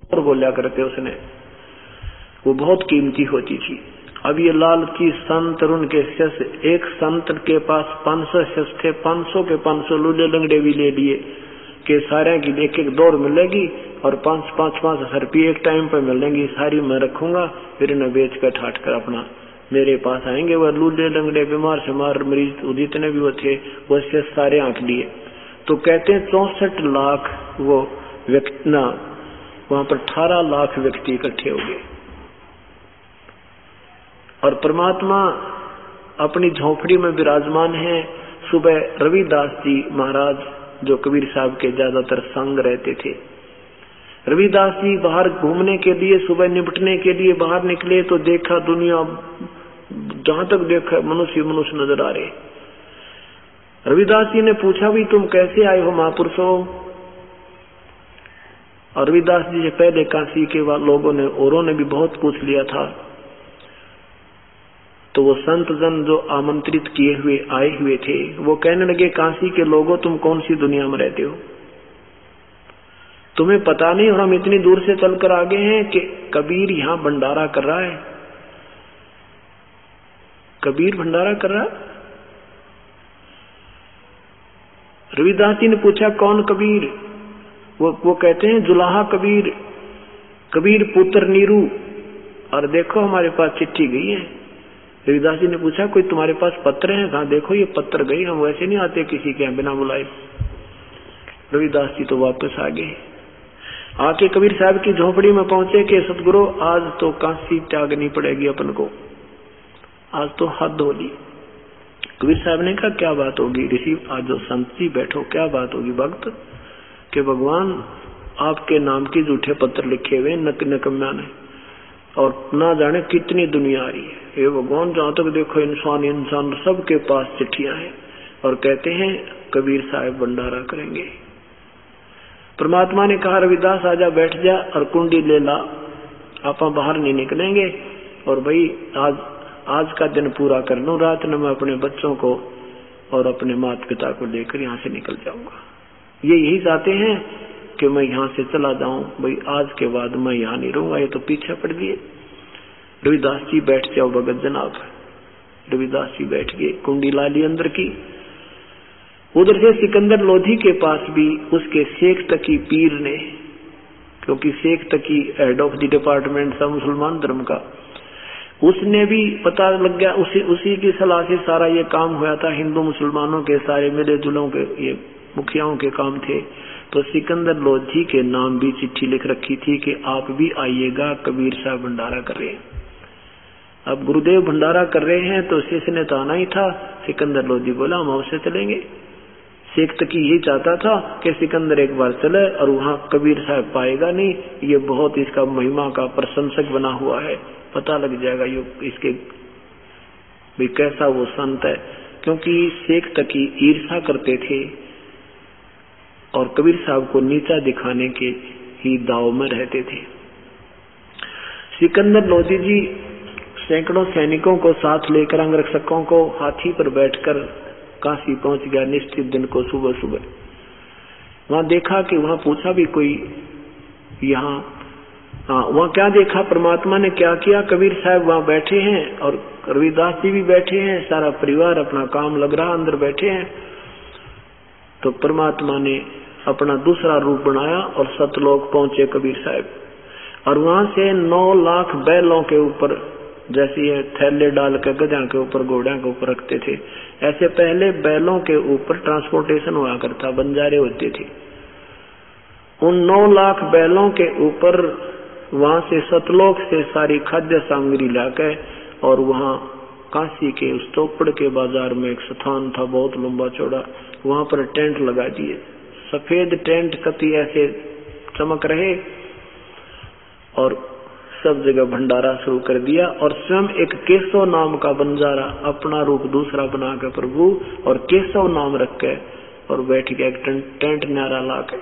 और बोला करते उसने, वो बहुत कीमती होती थी। अब ये लालची संत और उनके शिष्य, एक संत के पास 500 शिष्य थे, 500 के 500 लूले लंगड़े भी ले लिए कि सारे की एक एक दौड़ मिलेगी और 5,000 रुपये एक टाइम पर मिलेंगी, सारी मैं रखूंगा, फिर इन्हें बेच कर ठाट कर अपना मेरे पास आएंगे। वह लूले लंगड़े बीमार शमार मरीज जितने भी वो थे वो शिष्य सारे आंक लिए। तो कहते हैं 64 लाख वो व्यक्ति ना, वहां पर 18 लाख व्यक्ति इकट्ठे हो गए और परमात्मा अपनी झोपड़ी में विराजमान है। सुबह रविदास जी महाराज जो कबीर साहब के ज्यादातर संग रहते थे, रविदास जी बाहर घूमने के लिए, सुबह निपटने के लिए बाहर निकले तो देखा दुनिया, जहां तक देखा मनुष्य मनुष्य नजर आ रहे। रविदास जी ने पूछा भी तुम कैसे आए हो महापुरुषों? और रविदास जी से पहले काशी के लोगों ने औरों ने भी बहुत पूछ लिया था। तो वो संत जन जो आमंत्रित किए हुए आए हुए थे वो कहने लगे, काशी के लोगों तुम कौन सी दुनिया में रहते हो, तुम्हें पता नहीं और हम इतनी दूर से चलकर आ गए हैं कि कबीर यहाँ भंडारा कर रहा है। कबीर भंडारा कर रहा है? रविदास जी ने पूछा कौन कबीर? वो कहते हैं जुलाहा कबीर, कबीर पुत्र नीरू। और देखो हमारे पास चिट्ठी गई है। रविदास जी ने पूछा कोई तुम्हारे पास पत्र है? कहा देखो ये पत्र गई, हम वैसे नहीं आते किसी के बिना बुलाए। रविदास जी तो वापस आ गए, आके कबीर साहब की झोपड़ी में पहुंचे कि सतगुरु आज तो काशी त्यागनी पड़ेगी अपन को, आज तो हद होगी। कबीर साहब ने कहा क्या बात होगी ऋषि? आज जो संत जी बैठो, क्या बात होगी भक्त? कि भगवान आपके नाम के झूठे पत्र लिखे हुए नकम्या ने, और ना जाने कितनी दुनिया आ रही है। ये भगवान जहां तक देखो इंसान सबके पास चिट्ठियां हैं और कहते हैं कबीर साहब भंडारा करेंगे। परमात्मा ने कहा रविदास आजा बैठ जा और कुंडी ले ला, आप बाहर नहीं निकलेंगे और भाई आज का दिन पूरा कर लूं, रात में मैं अपने बच्चों को और अपने माता पिता को लेकर यहाँ से निकल जाऊंगा। ये यही चाहते हैं कि मैं यहाँ से चला जाऊं, भाई आज के बाद मैं यहाँ नहीं रहूंगा, ये तो पीछे पड़ दिए। रविदास जी बैठ जाओ भगत जनाब। रविदास जी बैठ गए, कुंडी ला ली अंदर की। उधर से सिकंदर लोधी के पास भी उसके शेख तकी पीर ने, क्योंकि शेख तकी हेड ऑफ द डिपार्टमेंट था मुसलमान धर्म का, उसने भी पता लग गया, उसी की सलाह से सारा ये काम हुआ था। हिंदू मुसलमानों के सारे मिले जुलों के ये मुखियाओं के काम थे। तो सिकंदर लोधी के नाम भी चिट्ठी लिख रखी थी कि आप भी आइएगा, कबीर साहब भंडारा कर रहे हैं। अब गुरुदेव भंडारा कर रहे हैं तो शिष्य ने तो आना ही था। सिकंदर लोधी बोला हम अवश्य चलेंगे। शेख तकी यही चाहता था कि सिकंदर एक बार चले और वहां कबीर साहब पाएगा नहीं, ये बहुत इसका महिमा का प्रशंसक बना हुआ है, पता लग जाएगा ये इसके भी कैसा वो संत है। क्योंकि शेख तकी ईर्ष्या करते थे और कबीर साहब को नीचा दिखाने के ही दाव में रहते थे। सिकंदर लोधी जी सैकड़ों सैनिकों को साथ लेकर अंगरक्षकों को हाथी पर बैठकर काशी पहुंच गया निश्चित दिन को सुबह सुबह। वहां देखा कि वहां पूछा भी कोई यहाँ, वहां क्या देखा परमात्मा ने क्या किया, कबीर साहब वहां बैठे हैं और रविदास जी भी बैठे हैं, सारा परिवार अपना काम लग रहा अंदर बैठे हैं। तो परमात्मा ने अपना दूसरा रूप बनाया और सतलोक पहुंचे कबीर साहब। और वहां से 9 लाख बैलों के ऊपर, जैसे ये थैले डाल के गधा के ऊपर घोड़ों के ऊपर रखते थे, ऐसे पहले बैलों के ऊपर ट्रांसपोर्टेशन हुआ करता, बंजारे होते थे। उन 9 लाख बैलों के ऊपर वहां से सतलोक से सारी खाद्य सामग्री लाके और वहां काशी के उस टोपड़ के बाजार में एक स्थान था बहुत लंबा चौड़ा, वहां पर टेंट लगा दिए, सफेद टेंट कति ऐसे चमक रहे और सब जगह भंडारा शुरू कर दिया। और स्वयं एक केशव नाम का बंजारा अपना रूप दूसरा बना के प्रभु और केशव नाम रख के और बैठ गया एक टेंट न्यारा ला के।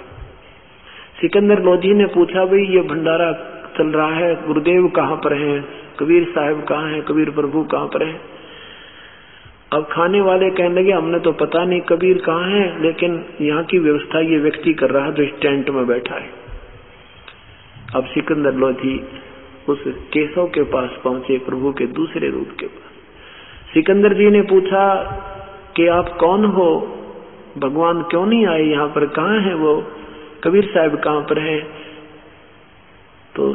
सिकंदर लोधी ने पूछा भाई ये भंडारा चल रहा है, गुरुदेव कहाँ पर हैं, कबीर साहब कहाँ हैं, कबीर प्रभु कहाँ पर हैं? अब खाने वाले कहने लगे हमने तो पता नहीं कबीर कहाँ है, लेकिन यहाँ की व्यवस्था ये व्यक्ति कर रहा है जो इस टेंट में बैठा है। अब सिकंदर लोधी उस केशव के पास पहुंचे, प्रभु के दूसरे रूप के पास। सिकंदर जी ने पूछा कि आप कौन हो, भगवान क्यों नहीं आए यहाँ पर, कहाँ है वो, कबीर साहब कहाँ पर है? तो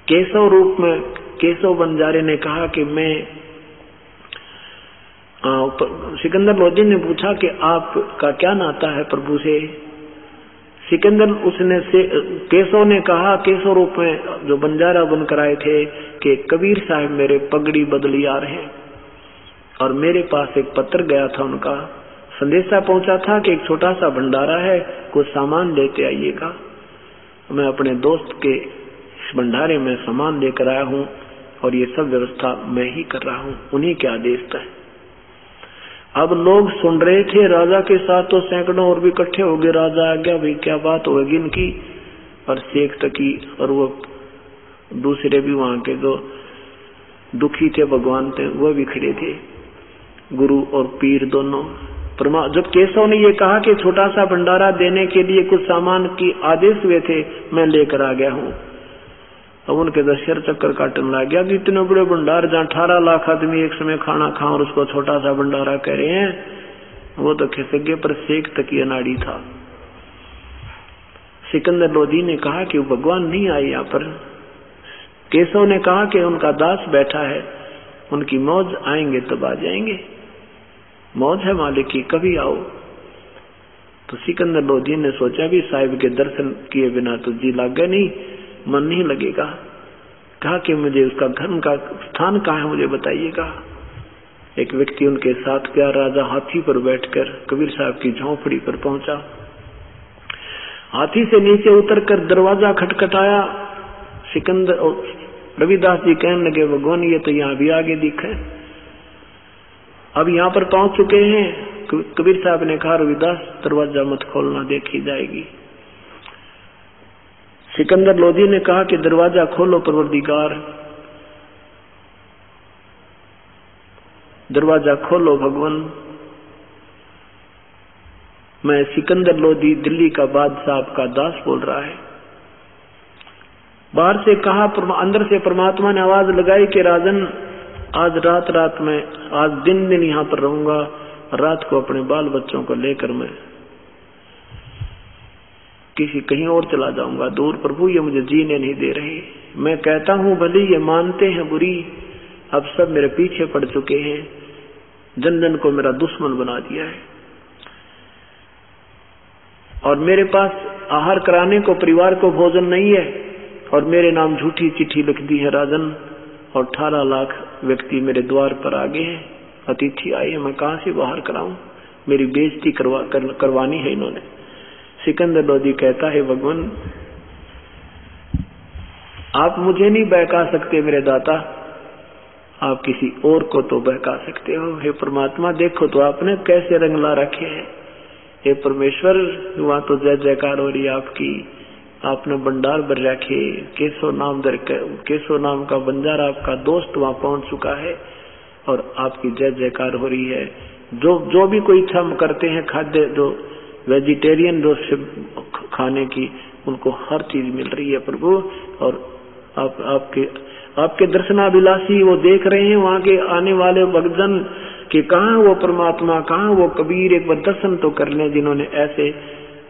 केशव रूप में केशव बंजारे ने कहा कि मैं सिकंदर लोधी ने पूछा कि आपका क्या नाता है प्रभु से? सिकंदर केशव ने कहा, केशव रूप में जो बंजारा बनकर आए थे, कि कबीर साहब मेरे पगड़ी बदलियार हैं और मेरे पास एक पत्र गया था, उनका संदेशा पहुंचा था कि एक छोटा सा भंडारा है, कुछ सामान लेते आइएगा। मैं अपने दोस्त के इस भंडारे में सामान लेकर आया हूँ और ये सब व्यवस्था मैं ही कर रहा हूँ, उन्हीं के आदेश था। अब लोग सुन रहे थे, राजा के साथ तो सैकड़ों और भी इकट्ठे हो गए। राजा आ गया, भाई क्या बात होगी इनकी? और शेख तकी और वो दूसरे भी वहां के जो दुखी थे भगवान थे, वो भी खड़े थे, गुरु और पीर दोनों। जब केशव ने ये कहा कि छोटा सा भंडारा देने के लिए कुछ सामान की आदेश हुए थे, मैं लेकर आ गया हूँ, अब उनके तो सिर चक्कर काटने लग गया कि इतने बड़े भंडार जहाँ 18 लाख आदमी एक समय खाना खा और उसको छोटा सा भंडारा कह रहे हैं, वो तो खिसके पर शेख तकी अनाड़ी था। सिकंदर लोधी ने कहा कि वो भगवान नहीं आए यहाँ पर। केशव ने कहा कि उनका दास बैठा है, उनकी मौज, आएंगे तब आ जाएंगे, मौज है मालिक की, कभी आओ। तो सिकंदर लोधी ने सोचा भी साहिब के दर्शन किए बिना तो जी लागे नहीं, मन नहीं लगेगा। कहा कि मुझे उसका घर का स्थान कहाँ है, मुझे बताइएगा। एक व्यक्ति उनके साथ गया। राजा हाथी पर बैठकर कबीर साहब की झोंपड़ी पर पहुंचा। हाथी से नीचे उतरकर दरवाजा खटखटाया। सिकंदर रविदास जी कहने लगे, भगवान ये तो यहाँ भी आगे दिखे, अब यहाँ पर पहुंच चुके हैं। कबीर साहब ने कहा, रविदास दरवाजा मत खोलना, देखी जाएगी। सिकंदर लोधी ने कहा कि दरवाजा खोलो परवरदिगार, दरवाजा खोलो भगवान। मैं सिकंदर लोधी दिल्ली का बादशाह आपका दास बोल रहा है। बाहर से कहा, अंदर से परमात्मा ने आवाज लगाई कि राजन, आज रात में, आज दिन यहाँ पर रहूंगा, रात को अपने बाल बच्चों को लेकर मैं किसी कहीं और चला जाऊंगा दूर। प्रभु ये मुझे जीने नहीं दे रहे। मैं कहता हूँ भले ये मानते हैं बुरी, अब सब मेरे पीछे पड़ चुके हैं, जन जन को मेरा दुश्मन बना दिया है और मेरे पास आहार कराने को परिवार को भोजन नहीं है और मेरे नाम झूठी चिट्ठी लिख दी है राजन, और 18 लाख व्यक्ति मेरे द्वार पर आ गए हैं, अतिथि आए हैं, मैं कहाँ से बाहर कराऊं? मेरी बेइज्जती करवानी है इन्होंने। सिकंदर लोधी कहता है, भगवान आप मुझे नहीं बहका सकते मेरे दाता, आप किसी और को तो बहका सकते हो। हे परमात्मा, देखो तो आपने कैसे रंग ला रखे हैं। हे परमेश्वर, वहां तो जय जयकार हो रही है आपकी, आपने भंडार भर रखे। केशव नाम का बंजारा आपका दोस्त वहां पहुंच चुका है और आपकी जय जयकार हो रही है। जो भी कोई इच्छा करते हैं, खाद्य जो वेजिटेरियन जो खाने की, उनको हर चीज मिल रही है प्रभु। और आपके दर्शनाभिलाषी वो देख रहे हैं वहां के आने वाले भक्तजन कि कहाँ वो परमात्मा, कहाँ वो कबीर, एक बार दर्शन तो कर लें जिन्होंने ऐसे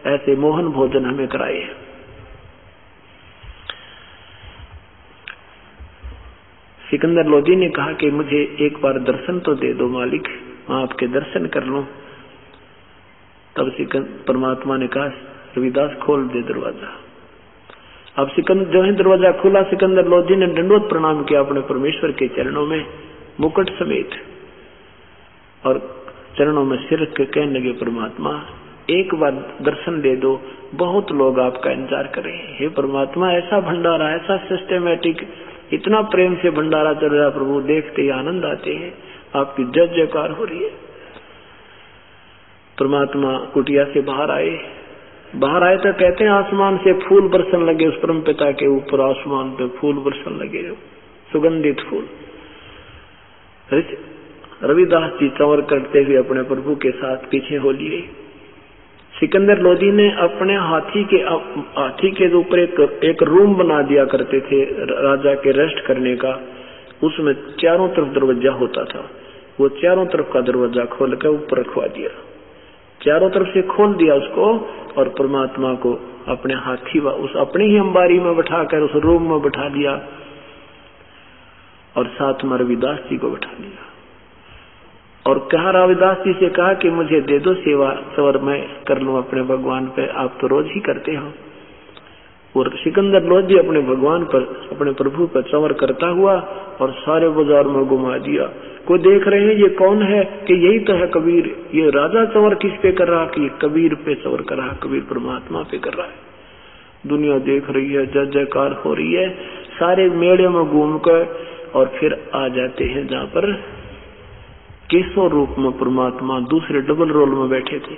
ऐसे मोहन भोजन हमें कराए। सिकंदर लोधी ने कहा कि मुझे एक बार दर्शन तो दे दो मालिक, मैं आपके दर्शन कर लूं। तब परमात्मा ने कहा, रविदास खोल दे दरवाजा। अब जो है दरवाजा खुला, सिकंदर लोधी ने दंडवत प्रणाम किया अपने परमेश्वर के चरणों में मुकुट समेत और चरणों में सिर के कहने लगे, परमात्मा एक बार दर्शन दे दो, बहुत लोग आपका इंतजार कर रहे हैं। हे परमात्मा, ऐसा भंडारा, ऐसा सिस्टमेटिक, इतना प्रेम से भंडारा चल रहा प्रभु, देखते ही आनंद आते हैं, आपकी जय जयकार हो रही है। परमात्मा कुटिया से बाहर आए तो कहते हैं आसमान से फूल बरसन लगे, उस परम पिता के ऊपर आसमान पे फूल बरसन लगे, सुगंधित फूल। रविदास जी चंवर करते हुए अपने प्रभु के साथ पीछे हो लिए। सिकंदर लोधी ने अपने हाथी के ऊपर एक रूम बना दिया करते थे राजा के रेस्ट करने का। उसमें चारों तरफ दरवाजा होता था, वो चारों तरफ का दरवाजा खोल कर ऊपर रखवा दिया, चारों तरफ से खोल दिया उसको, और परमात्मा को अपने हाथी उस अपनी ही अंबारी में बैठाकर उस रूम में बैठा दिया, और साथ में रविदास जी को बैठा लिया, और कहा रविदास जी से कहा कि मुझे दे दो सेवा, सवर मैं कर लूं अपने भगवान पे, आप तो रोज ही करते हो। और सिकंदर लोधी अपने भगवान पर, अपने प्रभु पर सवर करता हुआ और सारे बाजार में घुमा दिया। कोई देख रहे हैं ये कौन है, कि यही तो है कबीर। ये राजा सवर किस पे कर रहा, कि कबीर पे सवर कर रहा, कबीर परमात्मा पे कर रहा है। दुनिया देख रही है, जय जयकार हो रही है, सारे मेले में घूम कर, और फिर आ जाते हैं जहाँ पर केशव रूप में परमात्मा दूसरे डबल रोल में बैठे थे।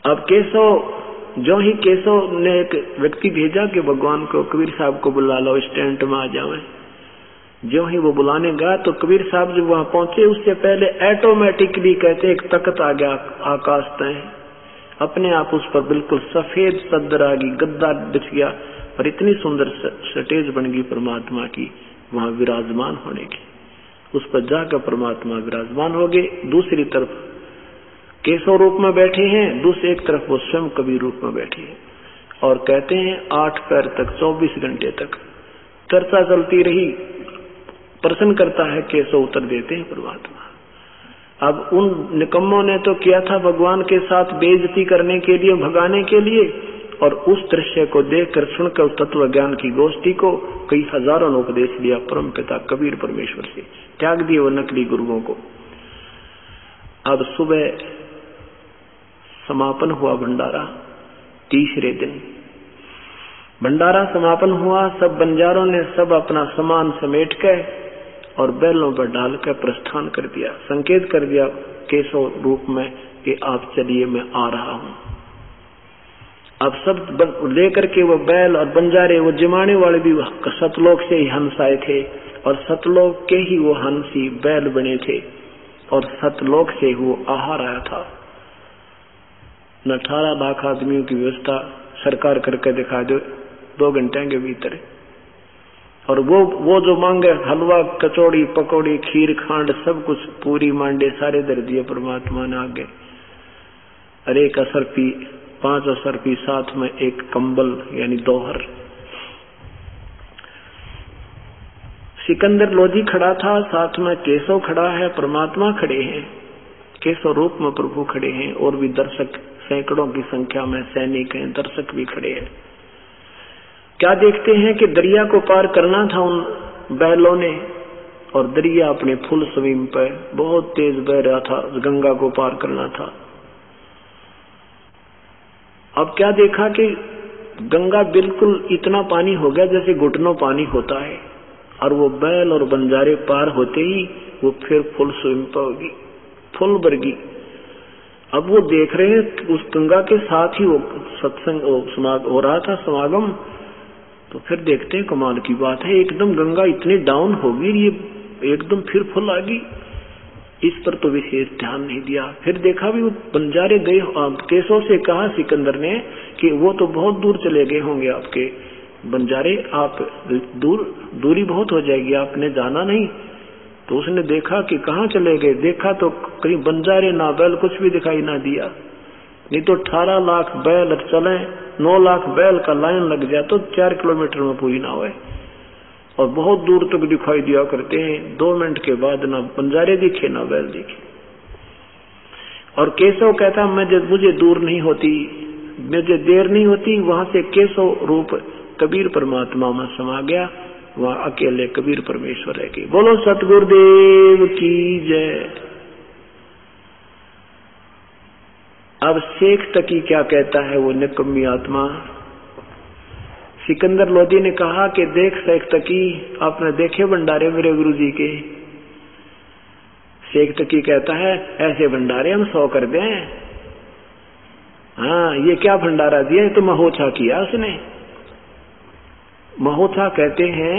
अब जो ही केशव ने एक व्यक्ति भेजा कि भगवान को, कबीर साहब को बुला लो, इस टेंट में आ जावे। जो ही वो बुलाने गया तो कबीर साहब जब वहां पहुंचे, उससे पहले ऑटोमेटिकली कहते एक तख्त आ गया आकाश तय, अपने आप उस पर बिल्कुल सफेद सदर आ गई, गद्दा बिछ गया, और इतनी सुंदर स्टेज बन गई परमात्मा की वहां विराजमान होने की। उस पर जाकर परमात्मा विराजमान हो गए। दूसरी तरफ केशव रूप में बैठे हैं, दूसरी एक तरफ वो स्वयं कबीर रूप में बैठे हैं, और कहते हैं 8 पैर तक 24 घंटे तक चर्चा चलती रही। प्रश्न करता है केशव, उत्तर देते हैं परमात्मा। अब उन निकम्मों ने तो किया था भगवान के साथ बेइज्जती करने के लिए, भगाने के लिए, और उस दृश्य को देखकर सुनकर उस तत्व ज्ञान की गोष्ठी को कई हजारों ने उपदेश दिया परम पिता कबीर परमेश्वर से, त्याग दिए वो नकली गुरुओं को। अब सुबह समापन हुआ भंडारा, तीसरे दिन भंडारा समापन हुआ। सब बंजारों ने सब अपना सामान समेट कर और बैलों पर डालकर प्रस्थान कर दिया, संकेत कर दिया केशव रूप में कि आप चलिए, मैं आ रहा हूं। अब सब लेकर के वो बैल और बंजारे, वो जिमाने वाले भी सतलोक से ही हंस आए थे, और सतलोक के ही वो हंसी बैल बने थे, और सतलोक से वो आहार आया था। 18 लाख आदमियों की व्यवस्था सरकार करके दिखा दो 2 घंटे के भीतर, और वो जो मांगे हलवा, कचौड़ी, पकौड़ी, खीर, खांड, सब कुछ, पूरी मांडे सारे दर दिए परमात्मा ने आगे। अरे एक असरपी, 5 असरपी, साथ में एक कंबल यानी दोहर। सिकंदर लोधी खड़ा था, साथ में केशव खड़ा है, परमात्मा खड़े हैं, केशव रूप में प्रभु खड़े हैं, और भी दर्शक सैकड़ों की संख्या में सैनिक हैं, दर्शक भी खड़े हैं। क्या देखते हैं कि दरिया को पार करना था उन बैलों ने, और दरिया अपने फुल स्विम पर बहुत तेज बह रहा था, गंगा को पार करना था। अब क्या देखा कि गंगा बिल्कुल इतना पानी हो गया जैसे घुटनों पानी होता है, और वो बैल और बंजारे पार होते ही वो फिर फुल स्विम पर होगी, फुल भरगी। अब वो देख रहे हैं उस गंगा के साथ ही वो सत्संग हो रहा था, समागम। तो फिर देखते हैं कमाल की बात है, एकदम गंगा इतनी डाउन होगी, ये एकदम फिर फुल आ गई। इस पर तो विशेष ध्यान नहीं दिया। फिर देखा भी वो बंजारे गए, केशव से कहा सिकंदर ने कि वो तो बहुत दूर चले गए होंगे आपके बंजारे, आप दूरी बहुत हो जाएगी, आपने जाना नहीं। तो उसने देखा कि कहाँ चले गए, देखा तो कहीं बंजारे ना बैल कुछ भी दिखाई ना दिया। नहीं तो 18 लाख बैल चले, 9 लाख बैल का लाइन लग जाए तो 4 किलोमीटर में पूरी ना होए, और बहुत दूर तक दिखाई दिया करते हैं। 2 मिनट के बाद ना बंजारे दिखे ना बैल दिखे। और केशव कहता मुझे दूर नहीं होती, मुझे देर नहीं होती। वहां से केशव रूप कबीर परमात्मा में समा गया, वहां अकेले कबीर परमेश्वर रह गए। बोलो सतगुरुदेव की जय। अब शेख तकी क्या कहता है वो निकम्मी आत्मा। सिकंदर लोधी ने कहा कि देख शेख तकी, आपने देखे भंडारे मेरे गुरुजी के। शेख तकी कहता है ऐसे भंडारे हम 100 कर दें। हाँ, ये क्या भंडारा दिया, तो महोत्सा किया उसने। महोत्सा कहते हैं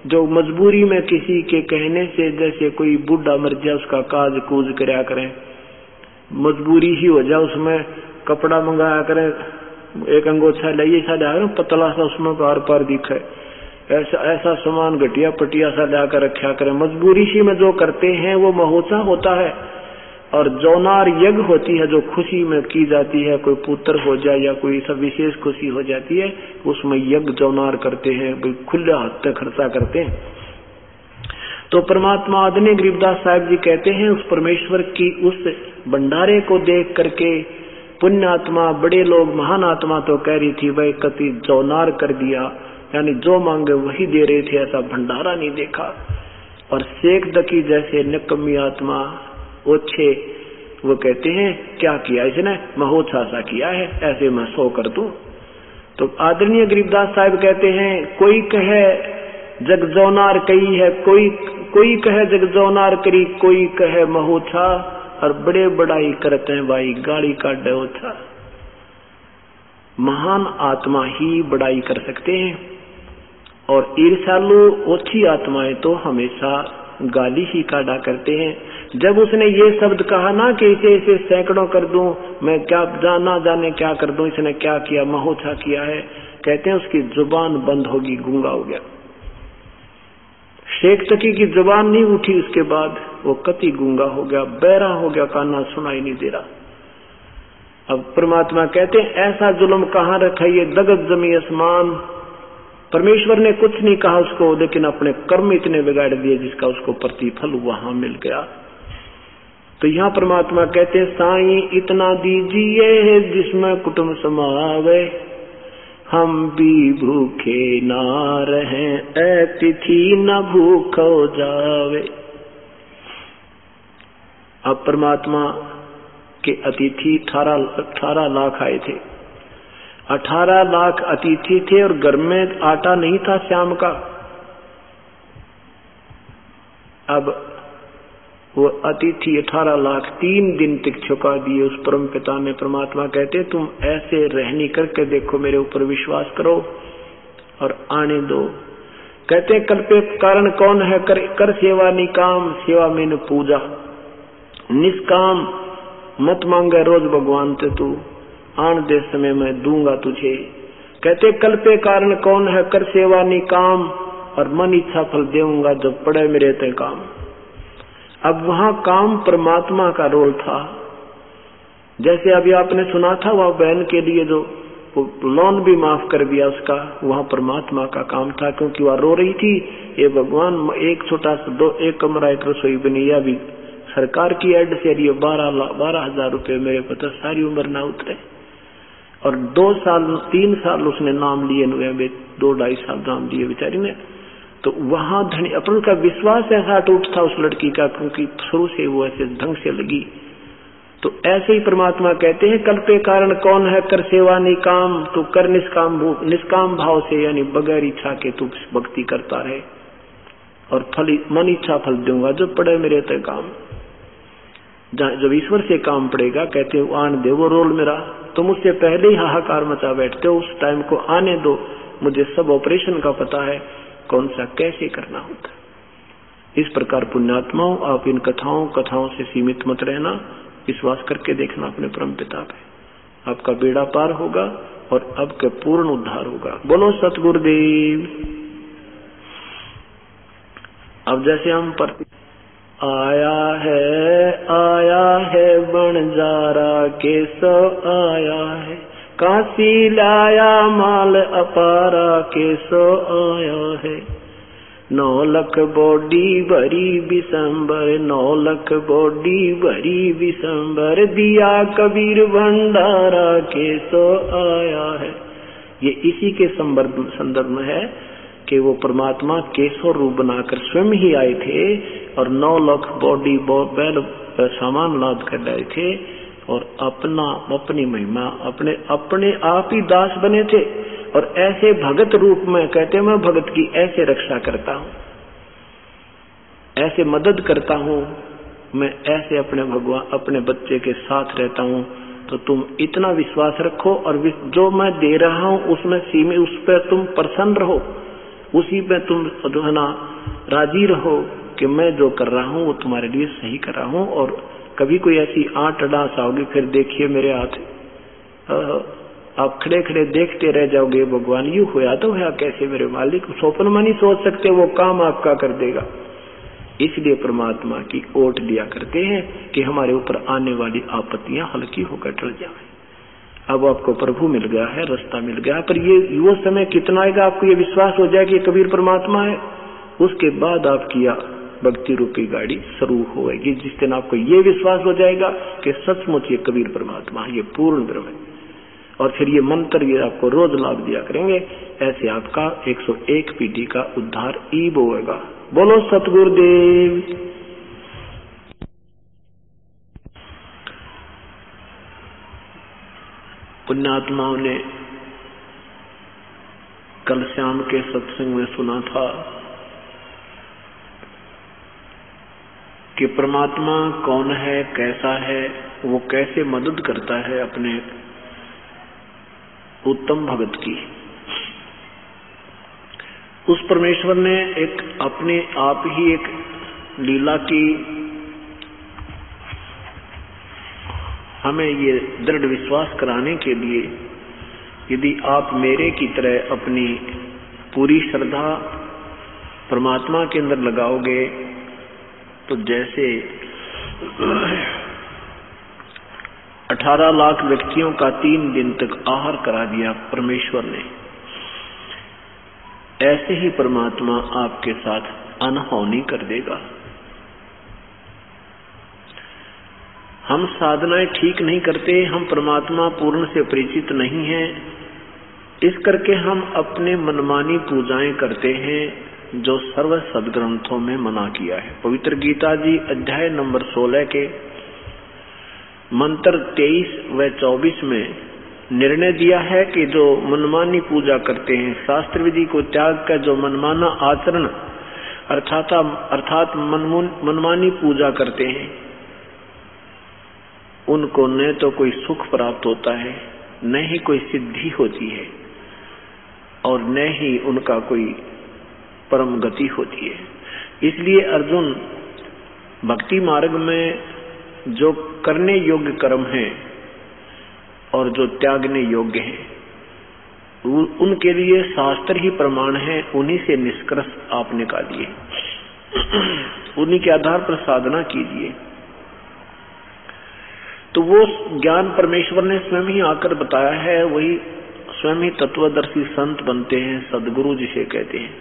जो मजबूरी में किसी के कहने से, जैसे कोई बूढ़ा मर जाए उसका काज कूज करया करें, मजबूरी ही हो जाए, उसमें कपड़ा मंगाया करें, एक अंगोछा लाइए सा पतला सा, उसमें पार पार दिखे, ऐसा सामान घटिया पटिया सा लाकर रखा करें। मजबूरी ही में जो करते हैं वो महोत्सव होता है। और जौनार यज्ञ होती है जो खुशी में की जाती है, कोई पुत्र हो जाए या कोई सब विशेष खुशी हो जाती है, उसमें यज्ञ जौनार करते हैं, खुले हाथ से खर्चा करते हैं। तो परमात्मा आदरणीय गरीबदास साहब जी कहते हैं, उस परमेश्वर की उस भंडारे को देख करके पुण्य आत्मा, बड़े लोग, महान आत्मा तो कह रही थी भाई कति जौनार कर दिया, यानी जो मांगे वही दे रहे थे, ऐसा भंडारा नहीं देखा। और शेख दकी जैसे निकम्मी आत्मा ओछे, वो कहते हैं क्या किया इसने, महोत्सा सा किया है, ऐसे मैं 100 कर दूं। तो आदरणीय गरीबदास साहब कहते हैं, कोई कहे जग जौनार कही है, कोई कहे जग जौनार करी, कोई कहे महोत्सा, और बड़े बड़ाई करते हैं भाई गाड़ी का डोथा। महान आत्मा ही बड़ाई कर सकते हैं, और ईर्ष्यालु ओछी आत्माएं तो हमेशा गाली ही काटा करते हैं। जब उसने ये शब्द कहा ना कि इसे सैकड़ों कर दूं, मैं क्या जाना जाने क्या कर दूं, इसने क्या किया, महोत्सा किया है, कहते हैं उसकी जुबान बंद होगी, गूंगा हो गया। शेख तकी की जुबान नहीं उठी, उसके बाद वो कति गूंगा हो गया, बहरा हो गया, काना सुनाई नहीं दे रहा। अब परमात्मा कहते हैं ऐसा जुल्म कहाँ रखा, ये दगत जमी आसमान। परमेश्वर ने कुछ नहीं कहा उसको, लेकिन अपने कर्म इतने बिगाड़ दिए जिसका उसको प्रतिफल वहां मिल गया। तो यहाँ परमात्मा कहते हैं, साईं इतना दीजिए जिसमें कुटुंब समावे, हम भी भूखे ना रहें, अतिथि न भूख हो जावे। अब परमात्मा के अतिथि 18 लाख आए थे, 18 लाख अतिथि थे, और घर में आटा नहीं था शाम का। अब वो अतिथि 18 लाख 3 दिन तक छुका दिए उस परम पिता ने। परमात्मा कहते तुम ऐसे रहनी करके देखो, मेरे ऊपर विश्वास करो और आने दो। कहते कल्पे कारण कौन है, कर सेवा निकाम, सेवा में पूजा निष्काम, मत मांगे रोज भगवान ते तू, आन दे समय मैं दूंगा तुझे। कहते कल्पे कारण कौन है, कर सेवा निकाम, और मन इच्छा फल देऊंगा जब पड़े मेरे ते काम। अब वहां काम परमात्मा का रोल था। जैसे अभी आपने सुना था वह बहन के लिए जो लोन भी माफ कर दिया उसका, वहां परमात्मा का काम था, क्योंकि वह रो रही थी, ये भगवान एक छोटा सा एक कमरा एक रसोई बनी, या भी सरकार की एड से 12,000 रुपए मेरे पता सारी उम्र ना उतरे। और 2 साल 3 साल उसने नाम लिए, 2-2.5 साल नाम लिए बेचारी ने। तो वहां धनी अपन का विश्वास ऐसा टूट था उस लड़की का, क्योंकि शुरू से वो ऐसे ढंग से लगी। तो ऐसे ही परमात्मा कहते हैं कल्पे कारण कौन है, कर सेवा निकाम, तो कर निष्काम भाव से, यानी बगैर इच्छा के तू भक्ति करता रहे, और फल मन इच्छा फल दूंगा जो पड़े मेरे ते काम। जब ईश्वर से काम पड़ेगा, कहते हो आन दे वो रोल मेरा, तुम उससे पहले ही हाहाकार मचा बैठते हो, उस टाइम को आने दो, मुझे सब ऑपरेशन का पता है, कौन सा कैसे करना होता है। इस प्रकार पुण्यात्माओं, आप इन कथाओं से सीमित मत रहना, विश्वास करके देखना अपने परम पिता पे, आपका बेड़ा पार होगा और आपका पूर्ण उद्धार होगा। बोलो सतगुरुदेव। अब जैसे हम आया है बंजारा केसो आया है, काशी लाया माल अपारा केसो आया है। 9 लाख बॉडी भरी बिसंबर, 9 लाख बॉडी भरी बिसंबर, दिया कबीर भंडारा केसो आया है। ये इसी के संदर्भ में है कि वो परमात्मा केसो रूप बनाकर स्वयं ही आए थे, और 9 लाख बॉडी बैल सामान लाद कर लाए थे, और अपनी महिमा अपने आप ही दास बने थे। और ऐसे भगत रूप में कहते मैं भगत की ऐसे रक्षा करता हूँ, ऐसे मदद करता हूँ, मैं ऐसे अपने बच्चे के साथ रहता हूँ। तो तुम इतना विश्वास रखो, और जो मैं दे रहा हूँ उसमें उस पर तुम प्रसन्न रहो, उसी पे तुम जो है ना राजी रहो कि मैं जो कर रहा हूँ वो तुम्हारे लिए सही कर रहा हूँ, और कभी कोई ऐसी आंट अड़ास आओगी, फिर देखिए मेरे हाथ, आप खड़े खड़े देखते रह जाओगे, भगवान यू होया तो होया कैसे मेरे मालिक, स्वप्न में नहीं सोच सकते, वो काम आपका कर देगा। इसलिए परमात्मा की ओट लिया करते हैं कि हमारे ऊपर आने वाली आपत्तियां हल्की होकर टल जाए। अब आपको प्रभु मिल गया है, रास्ता मिल गया, पर ये वो समय कितना आएगा आपको ये विश्वास हो जाए कि कबीर परमात्मा है, उसके बाद आपकी भक्ति रूपी गाड़ी शुरू होगी। जिस दिन आपको ये विश्वास हो जाएगा कि सचमुच ये कबीर परमात्मा है, ये पूर्ण ब्रह्म है, और फिर ये मंत्र ये आपको रोज लाभ दिया करेंगे, ऐसे आपका 101 पीढ़ी का उद्धार ईब होगा। बोलो सतगुरुदेव। पुण्यात्माओं ने कल शाम के सत्संग में सुना था कि परमात्मा कौन है, कैसा है, वो कैसे मदद करता है अपने उत्तम भगत की। उस परमेश्वर ने एक अपने आप ही एक लीला की हमें ये दृढ़ विश्वास कराने के लिए, यदि आप मेरे की तरह अपनी पूरी श्रद्धा परमात्मा के अंदर लगाओगे तो जैसे 18 लाख व्यक्तियों का 3 दिन तक आहार करा दिया परमेश्वर ने, ऐसे ही परमात्मा आपके साथ अनहोनी कर देगा। हम साधनाएं ठीक नहीं करते, हम परमात्मा पूर्ण से परिचित नहीं हैं, इस करके हम अपने मनमानी पूजाएं करते हैं जो सर्व सदग्रंथों में मना किया है। पवित्र गीता जी अध्याय नंबर 16 के मंत्र 23 व 24 में निर्णय दिया है कि जो मनमानी पूजा करते हैं, शास्त्र विधि को त्याग कर जो मनमाना आचरण अर्थात मनमानी पूजा करते हैं, उनको न तो कोई सुख प्राप्त होता है, न ही कोई सिद्धि होती है, और न ही उनका कोई परम गति होती है। इसलिए अर्जुन, भक्ति मार्ग में जो करने योग्य कर्म हैं और जो त्यागने योग्य हैं, उनके लिए शास्त्र ही प्रमाण है, उन्हीं से निष्कर्ष आप निकालिए, उन्हीं के आधार पर साधना कीजिए। तो वो ज्ञान परमेश्वर ने स्वयं ही आकर बताया है, वही स्वयं ही तत्वदर्शी संत बनते हैं, सदगुरु जिसे कहते हैं,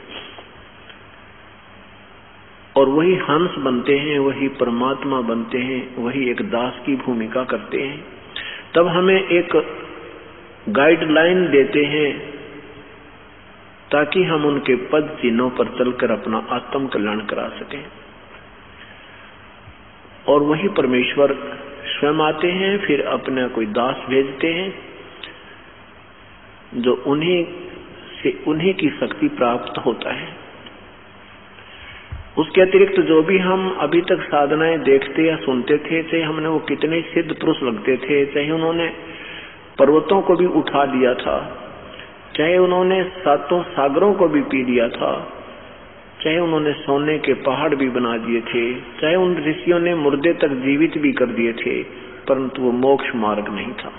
और वही हंस बनते हैं, वही परमात्मा बनते हैं, वही एक दास की भूमिका करते हैं। तब हमें एक गाइडलाइन देते हैं ताकि हम उनके पद चिन्हों पर चलकर अपना आत्म कल्याण करा सकें। और वही परमेश्वर स्वयं आते हैं, फिर अपना कोई दास भेजते हैं जो उन्हीं की शक्ति प्राप्त होता है। उसके अतिरिक्त जो भी हम अभी तक साधनाएं देखते या सुनते थे, चाहे हमने वो कितने सिद्ध पुरुष लगते थे, चाहे उन्होंने पर्वतों को भी उठा लिया था, चाहे उन्होंने 7 सागरों को भी पी लिया था, चाहे उन्होंने सोने के पहाड़ भी बना दिए थे, चाहे उन ऋषियों ने मुर्दे तक जीवित भी कर दिए थे, परंतु वो मोक्ष मार्ग नहीं था।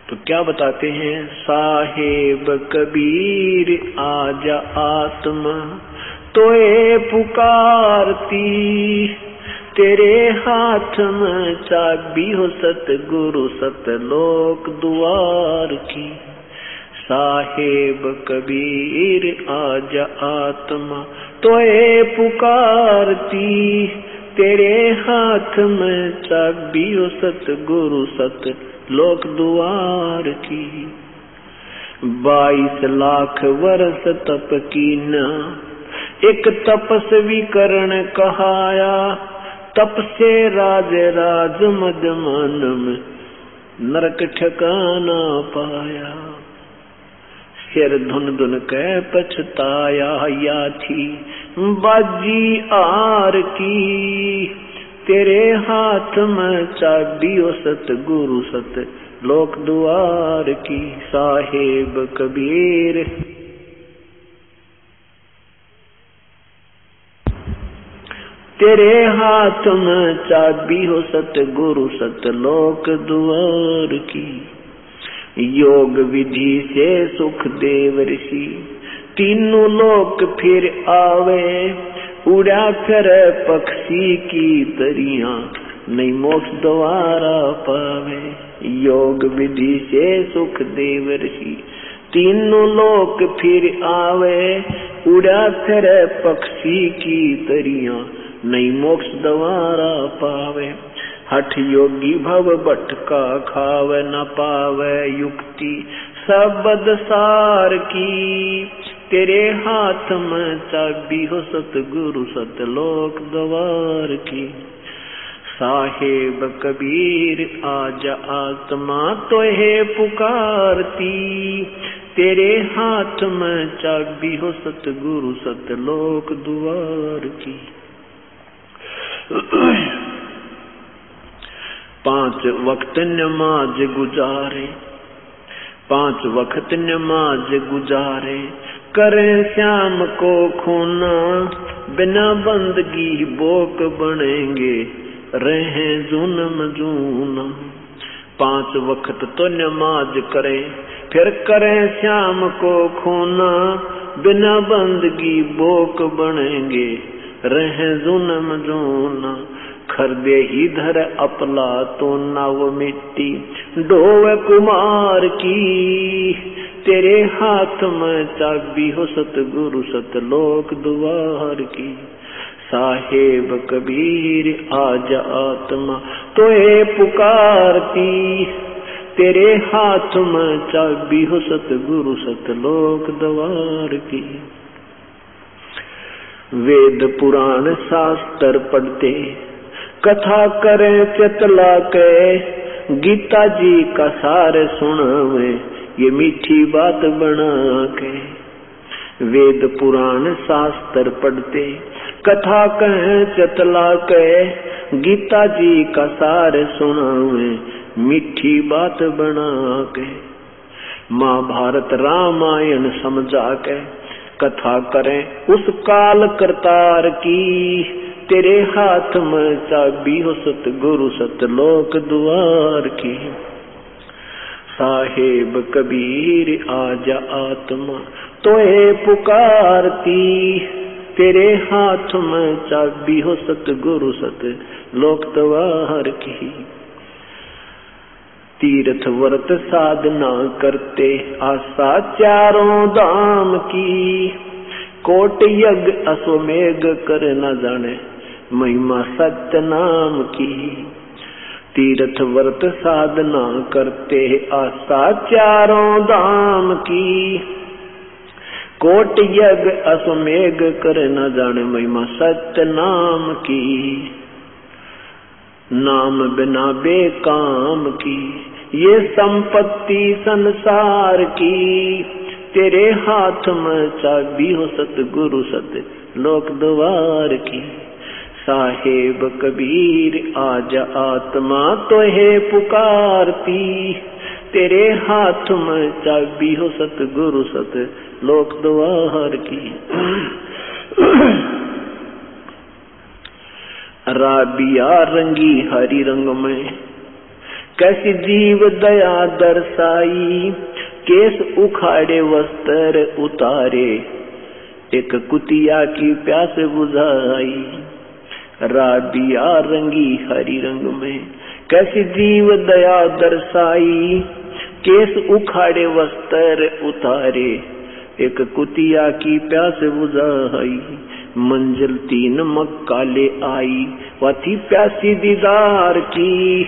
तो क्या बताते हैं, साहेब कबीर आजा आत्मा तोए पुकारती, तेरे हाथ में चाबी हो सतगुरु सतलोक द्वार की। साहेब कबीर आजा आत्मा तोए पुकारती, तेरे हाथ में चाबी हो सतगुरु सत लोक द्वार की। 22 लाख वर्ष तप कीना, एक तपस्वी करण कहाया, तप से राज राज मद मन में नरक ठिकाना पाया। सिर धुन धुन कह पछताया, या थी बाजी आर की, तेरे हाथ में चाबी हो सतगुरु सत लोक द्वार की। साहेब कबीर तेरे हाथ में चाबी हो सतगुरु सतलोक द्वार की। योग विधि से सुख देव ऋषि तीनों लोक फिर आवे, उड़ा फिर पक्षी की तरिया नहीं मोक्ष द्वारा पावे। योग विधि से सुख देव ऋषि तीनों लोक फिर आवे, उड़ा फिर पक्षी की तरिया नहीं मोक्ष द्वारा पावे। हठ योगी भव भटका खावे न पावे युक्ति सबद सार की। तेरे हाथ में चाबी हो सतगुरु सतलोक द्वार की। साहेब कबीर आजा आत्मा तो है पुकारती, तेरे हाथ में चाबी हो सतगुरु सतलोक द्वार की। 5 वक्त नमाज गुजारे, 5 वक्त नमाज गुजारे, करें श्याम को खूना, बिना बंदगी बोक बनेंगे रहे जूनम जूनम। 5 वक्त तो नमाज करें, फिर करें श्याम को खूना, बिना बंदगी बोक बनेंगे रहे जूनम जूना। खरदे ही धर अपला तो नव मिट्टी डोवे कुमार की। तेरे हाथ में चाबी हो सतगुरु सतलोक द्वार की। साहेब कबीर आजा आत्मा तोए पुकारती, तेरे हाथ में चाबी हो सतगुरु सतलोक द्वार की। वेद पुराण शास्त्र पढ़ते, कथा करें चतला के, गीता जी का सार सुनावे ये मीठी बात बना के। वेद पुराण शास्त्र पढ़ते, कथा कहें चतला के, गीता जी का सार सुनावे मीठी बात बना के। महाभारत रामायण समझा के, कथा करें उस काल करतार की। तेरे हाथ में चाबी हो सतगुरु सतलोक द्वार की। साहेब कबीर आजा आत्मा तोए पुकारती, तेरे हाथ में चाबी हो सतगुरु सतलोक द्वार की। तीर्थ व्रत साधना करते, आशा चारों धाम की। कोट यज्ञ अश्वमेघ कर न जाने, महिमा सत्य नाम की। तीर्थ व्रत साधना करते, आशा चारों धाम की। कोट यज्ञ अश्वमेघ कर न जाने, महिमा सत्य नाम की। नाम बिना बेकाम की, ये संपत्ति संसार की। तेरे हाथ में चाबी हो सतगुरु सतलोक द्वार की। साहेब कबीर आजा आत्मा तो है पुकारती, तेरे हाथ में चाबी हो सतगुरु सतलोक द्वार की। राबिया रंगी हरी रंग में, कैसी जीव दया दर्शाई। केस उखाड़े वस्त्र उतारे, एक कुतिया की प्यास बुझाई। राबिया रंगी हरी रंग में, कैसी जीव दया दर्शाई। केस उखाड़े वस्त्र उतारे, एक कुतिया की प्यास बुझाई। मंजिल 3 मक्का ले आई, वह थी प्यासी दीदार की।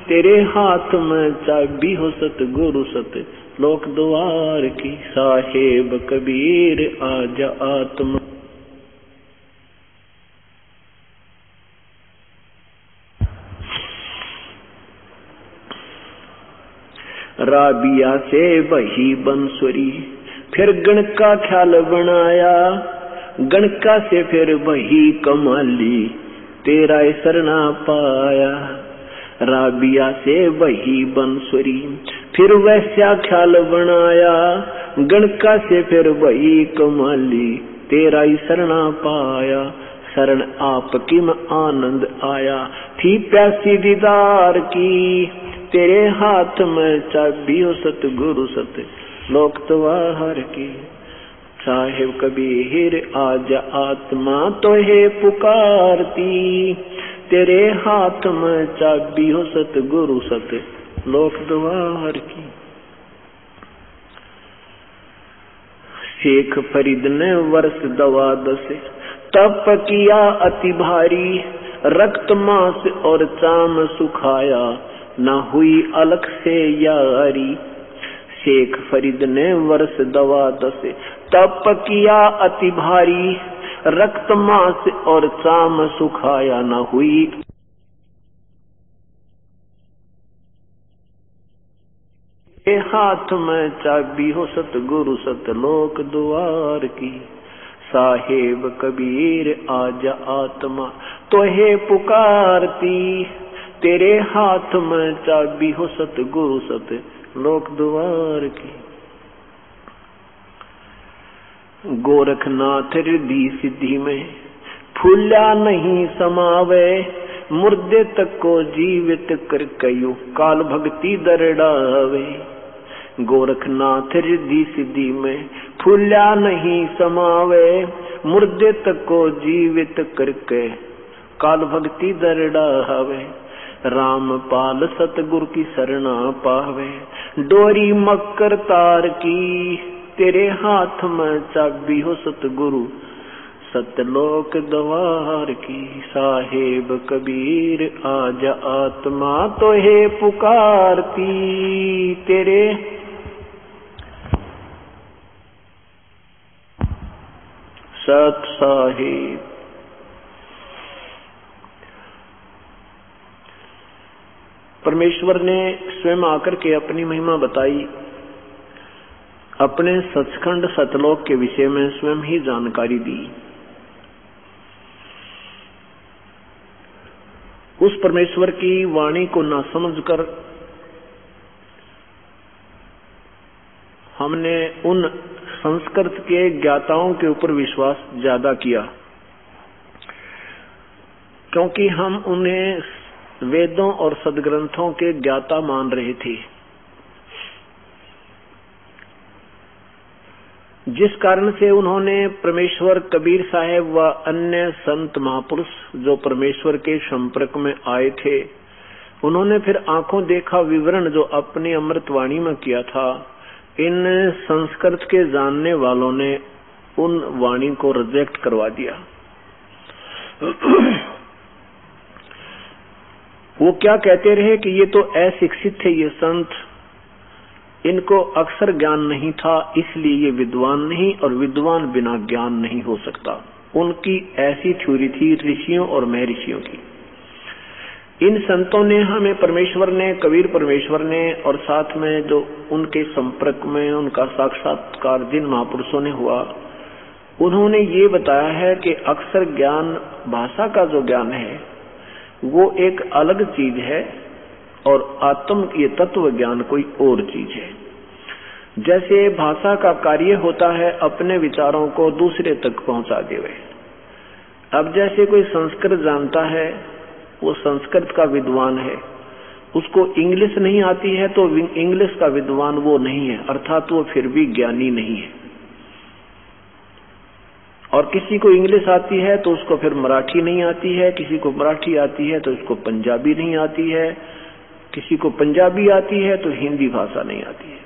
तेरे हाथ में चाबी हो सतगुरु सतलोक द्वार की। साहेब कबीर आजा आत्मा राबिया से वही बंसुरी, फिर गण का ख्याल बनाया। गणका से फिर वही कमाली, तेरा शरणा पाया। राबिया से वही बंसुरी, फिर वैसा ख्याल बनाया। गणका से फिर वही कमाली, तेरा शरणा पाया। शरण आपकी में आनंद आया। थी प्यासी दीदार की, तेरे हाथ में चाबी हो सतगुरु सत लोक द्वार की। साहिब कबीर आज आत्मा तो है पुकारती, तेरे हाथ में चाबी हो सतगुरु सत लोक द्वार की। शेख फरीद ने वर्ष 12 तप किया अति भारी, रक्त मांस और चाम सुखाया, न हुई अलख से यारी। शेख फरीद ने वर्ष 12 तप किया अति भारी, रक्त मांस और चाम सुखाया, न हुई हाथ में चाबी हो सतगुरु सतलोक द्वार की। साहेब कबीर आज आत्मा तो है पुकारती, तेरे हाथ में चाबी हो सतगुरु सत लोक द्वार की। गोरखनाथ रिद्धि सिद्धि में फूल्या नहीं समावे, मुर्दे तक को जीवित कर कयो काल भक्ति दरड़ावे। गोरखनाथ रिद्धि सिद्धि में फूल्या नहीं समावे, मुर्दे तक को जीवित करके काल भक्ति दरड़ावे। रामपाल सतगुरु की शरणा पावे, डोरी मकर तार की, तेरे हाथ में चाबी हो सतगुरु सतलोक द्वार की। साहेब कबीर आज आत्मा तो है पुकारती, तेरे सत साहिब। परमेश्वर ने स्वयं आकर के अपनी महिमा बताई, अपने सचखंड सतलोक के विषय में स्वयं ही जानकारी दी। उस परमेश्वर की वाणी को न समझकर हमने उन संस्कृत के ज्ञाताओं के ऊपर विश्वास ज्यादा किया, क्योंकि हम उन्हें वेदों और सदग्रंथों के ज्ञाता मान रहे थे, जिस कारण से उन्होंने परमेश्वर कबीर साहेब व अन्य संत महापुरुष जो परमेश्वर के संपर्क में आए थे, उन्होंने फिर आंखों देखा विवरण जो अपनी अमृतवाणी में किया था, इन संस्कृत के जानने वालों ने उन वाणी को रिजेक्ट करवा दिया। वो क्या कहते रहे कि ये तो अशिक्षित थे ये संत, इनको अक्षर ज्ञान नहीं था, इसलिए ये विद्वान नहीं, और विद्वान बिना ज्ञान नहीं हो सकता। उनकी ऐसी थ्योरी थी ऋषियों और महर्षियों की। इन संतों ने हमें परमेश्वर ने, कबीर परमेश्वर ने, और साथ में जो उनके संपर्क में उनका साक्षात्कार जिन महापुरुषों ने हुआ, उन्होंने ये बताया है कि अक्षर ज्ञान, भाषा का जो ज्ञान है वो एक अलग चीज है, और आत्म ये तत्व ज्ञान कोई और चीज है। जैसे भाषा का कार्य होता है अपने विचारों को दूसरे तक पहुंचा देवे। अब जैसे कोई संस्कृत जानता है, वो संस्कृत का विद्वान है, उसको इंग्लिश नहीं आती है तो इंग्लिश का विद्वान वो नहीं है, अर्थात वो फिर भी ज्ञानी नहीं है। और किसी को इंग्लिश आती है तो उसको फिर मराठी नहीं आती है, किसी को मराठी आती है तो उसको पंजाबी नहीं आती है, किसी को पंजाबी आती है तो हिंदी भाषा नहीं आती है।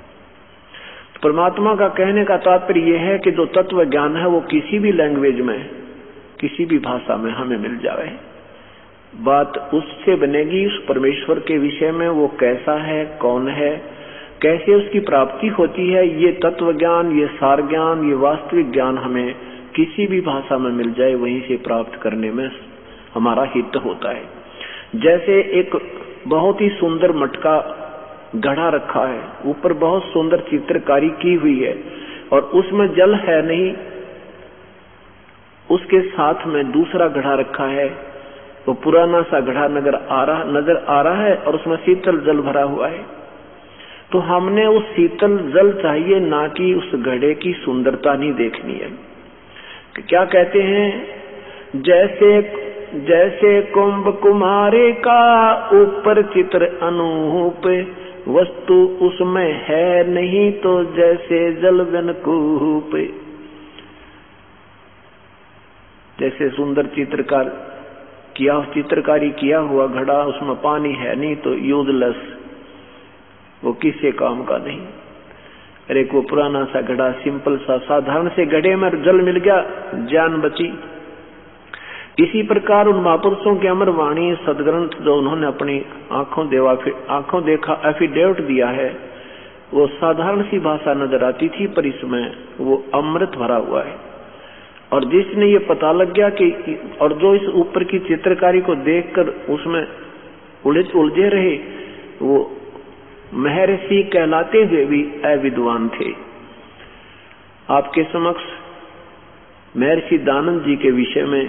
तो परमात्मा का कहने का तात्पर्य यह है कि जो तत्व ज्ञान है वो किसी भी लैंग्वेज में, किसी भी भाषा में हमें मिल जाए। बात उससे बनेगी उस परमेश्वर के विषय में, वो कैसा है, कौन है, कैसे उसकी प्राप्ति होती है। ये तत्व ज्ञान, ये सार ज्ञान, ये वास्तविक ज्ञान हमें किसी भी भाषा में मिल जाए, वहीं से प्राप्त करने में हमारा हित होता है। जैसे एक बहुत ही सुंदर मटका गढ़ा रखा है, ऊपर बहुत सुंदर चित्रकारी की हुई है, और उसमें जल है नहीं, उसके साथ में दूसरा घड़ा रखा है, वो पुराना सा घड़ा नजर आ रहा है, और उसमें शीतल जल भरा हुआ है। तो हमने उस शीतल जल चाहिए, ना कि उस घड़े की सुंदरता नहीं देखनी है। क्या कहते हैं जैसे कुंभ कुमारे का ऊपर चित्र अनूप, वस्तु उसमें है नहीं तो जैसे जल बिन कूप। जैसे सुंदर चित्रकारी किया हुआ घड़ा, उसमें पानी है नहीं तो यूजलेस, वो किसी काम का नहीं। अरे वो पुराना सा घड़ा, सिंपल सा साधारण से घड़े में जल मिल गया, जान बची। इसी प्रकार उन महापुरुषों की अमर वाणी सदग्रंथ जो उन्होंने अपनी आंखों देखा एफिडेविट दिया है, वो साधारण सी भाषा नजर आती थी, पर इसमें वो अमृत भरा हुआ है। और जिसने ये पता लग गया कि, और जो इस ऊपर की चित्रकारी को देखकर उसमें उलझे रहे, वो महर्षि कहलाते हुए भी अविद्वान थे। आपके समक्ष महर्षि दानंद जी के विषय में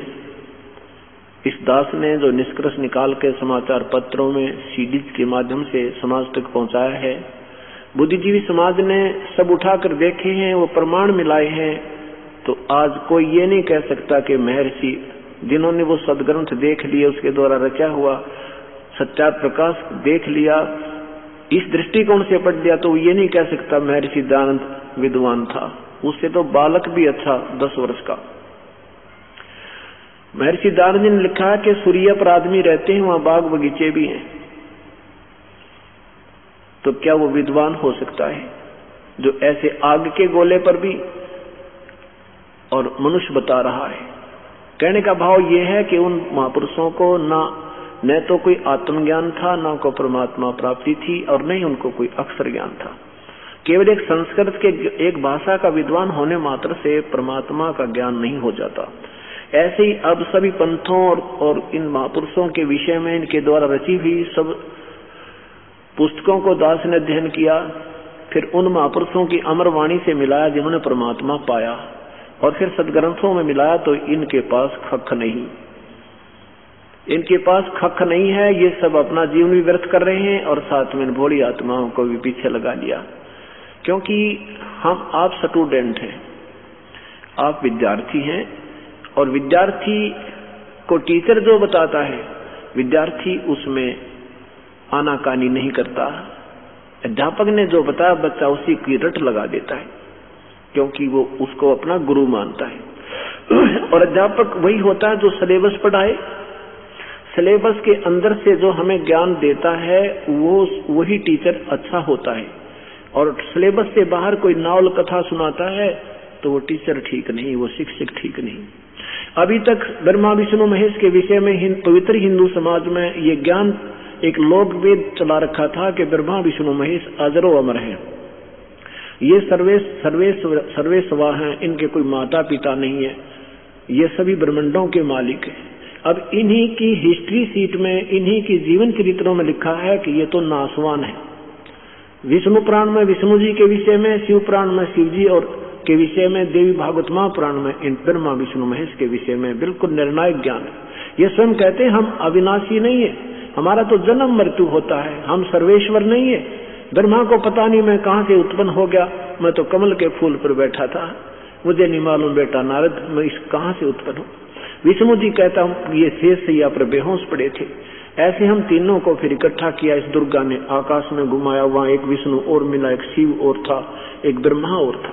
इस दास ने जो निष्कर्ष निकाल के समाचार पत्रों में सीडीज के माध्यम से समाज तक पहुंचाया है, बुद्धिजीवी समाज ने सब उठाकर देखे हैं, वो प्रमाण मिलाए हैं। तो आज कोई ये नहीं कह सकता कि महर्षि जिन्होंने वो सदग्रंथ देख लिए, उसके द्वारा रचा हुआ सच्चा प्रकाश देख लिया, इस दृष्टिकोण से पढ़ लिया, तो ये नहीं कह सकता महर्षि दानंद विद्वान था। उससे तो बालक भी अच्छा 10 वर्ष का। महर्षि दानंद ने लिखा है कि सूर्य पर आदमी रहते हैं, वहां बाग बगीचे भी हैं। तो क्या वो विद्वान हो सकता है जो ऐसे आग के गोले पर भी और मनुष्य बता रहा है? कहने का भाव ये है कि उन महापुरुषों को न तो कोई आत्मज्ञान था, न को परमात्मा प्राप्ति थी, और न ही उनको कोई अक्षर ज्ञान था। केवल एक संस्कृत के एक भाषा का विद्वान होने मात्र से परमात्मा का ज्ञान नहीं हो जाता। ऐसे ही अब सभी पंथों और इन महापुरुषों के विषय में इनके द्वारा रची हुई सब पुस्तकों को दास ने अध्ययन किया, फिर उन महापुरुषों की अमर वाणी से मिलाया जिन्होंने परमात्मा पाया, और फिर सदग्रंथों में मिलाया, तो इनके पास खख नहीं। इनके पास खख नहीं है। ये सब अपना जीवन भी व्यर्थ कर रहे हैं और साथ में भोली आत्माओं को भी पीछे लगा लिया। क्योंकि आप स्टूडेंट हैं, आप विद्यार्थी हैं, और विद्यार्थी को टीचर जो बताता है, विद्यार्थी उसमें आनाकानी नहीं करता। अध्यापक ने जो बताया बच्चा उसी की रट लगा देता है, क्योंकि वो उसको अपना गुरु मानता है। और अध्यापक वही होता है जो सिलेबस पढ़ाए। सिलेबस के अंदर से जो हमें ज्ञान देता है वही टीचर अच्छा होता है। और सिलेबस से बाहर कोई नावल कथा सुनाता है तो वो टीचर ठीक नहीं, वो शिक्षक ठीक नहीं। अभी तक ब्रह्मा विष्णु महेश के विषय में पवित्र हिंदू समाज में ये ज्ञान एक लोक वेद चला रखा था कि ब्रह्मा विष्णु महेश अजरो अमर है, ये सर्वेस्वा हैं, इनके कोई माता पिता नहीं है, ये सभी ब्रह्मांडों के मालिक हैं। अब इन्हीं की हिस्ट्री सीट में, इन्हीं की जीवन चरित्रों में लिखा है कि ये तो नासवान है। विष्णु पुराण में विष्णु जी के विषय में, शिव पुराण में शिव जी और के विषय में, देवी भागवत महापुराण में इन ब्रह्मा विष्णु महेश के विषय में बिल्कुल निर्णायक ज्ञान है। ये स्वयं कहते हैं हम अविनाशी नहीं है, हमारा तो जन्म मृत्यु होता है, हम सर्वेश्वर नहीं है। ब्रह्मा को पता नहीं मैं कहां से उत्पन्न हो गया, मैं तो कमल के फूल पर बैठा था, मुझे नहीं मालूम बेटा नारद मैं इस कहां से उत्पन्न हूं। विष्णु जी कहता हूं ये शेष सैया पर बेहोश पड़े थे। ऐसे हम तीनों को फिर इकट्ठा किया, इस दुर्गा ने आकाश में घुमाया, वहां एक विष्णु और मिला, एक शिव और था, एक ब्रह्मा और था।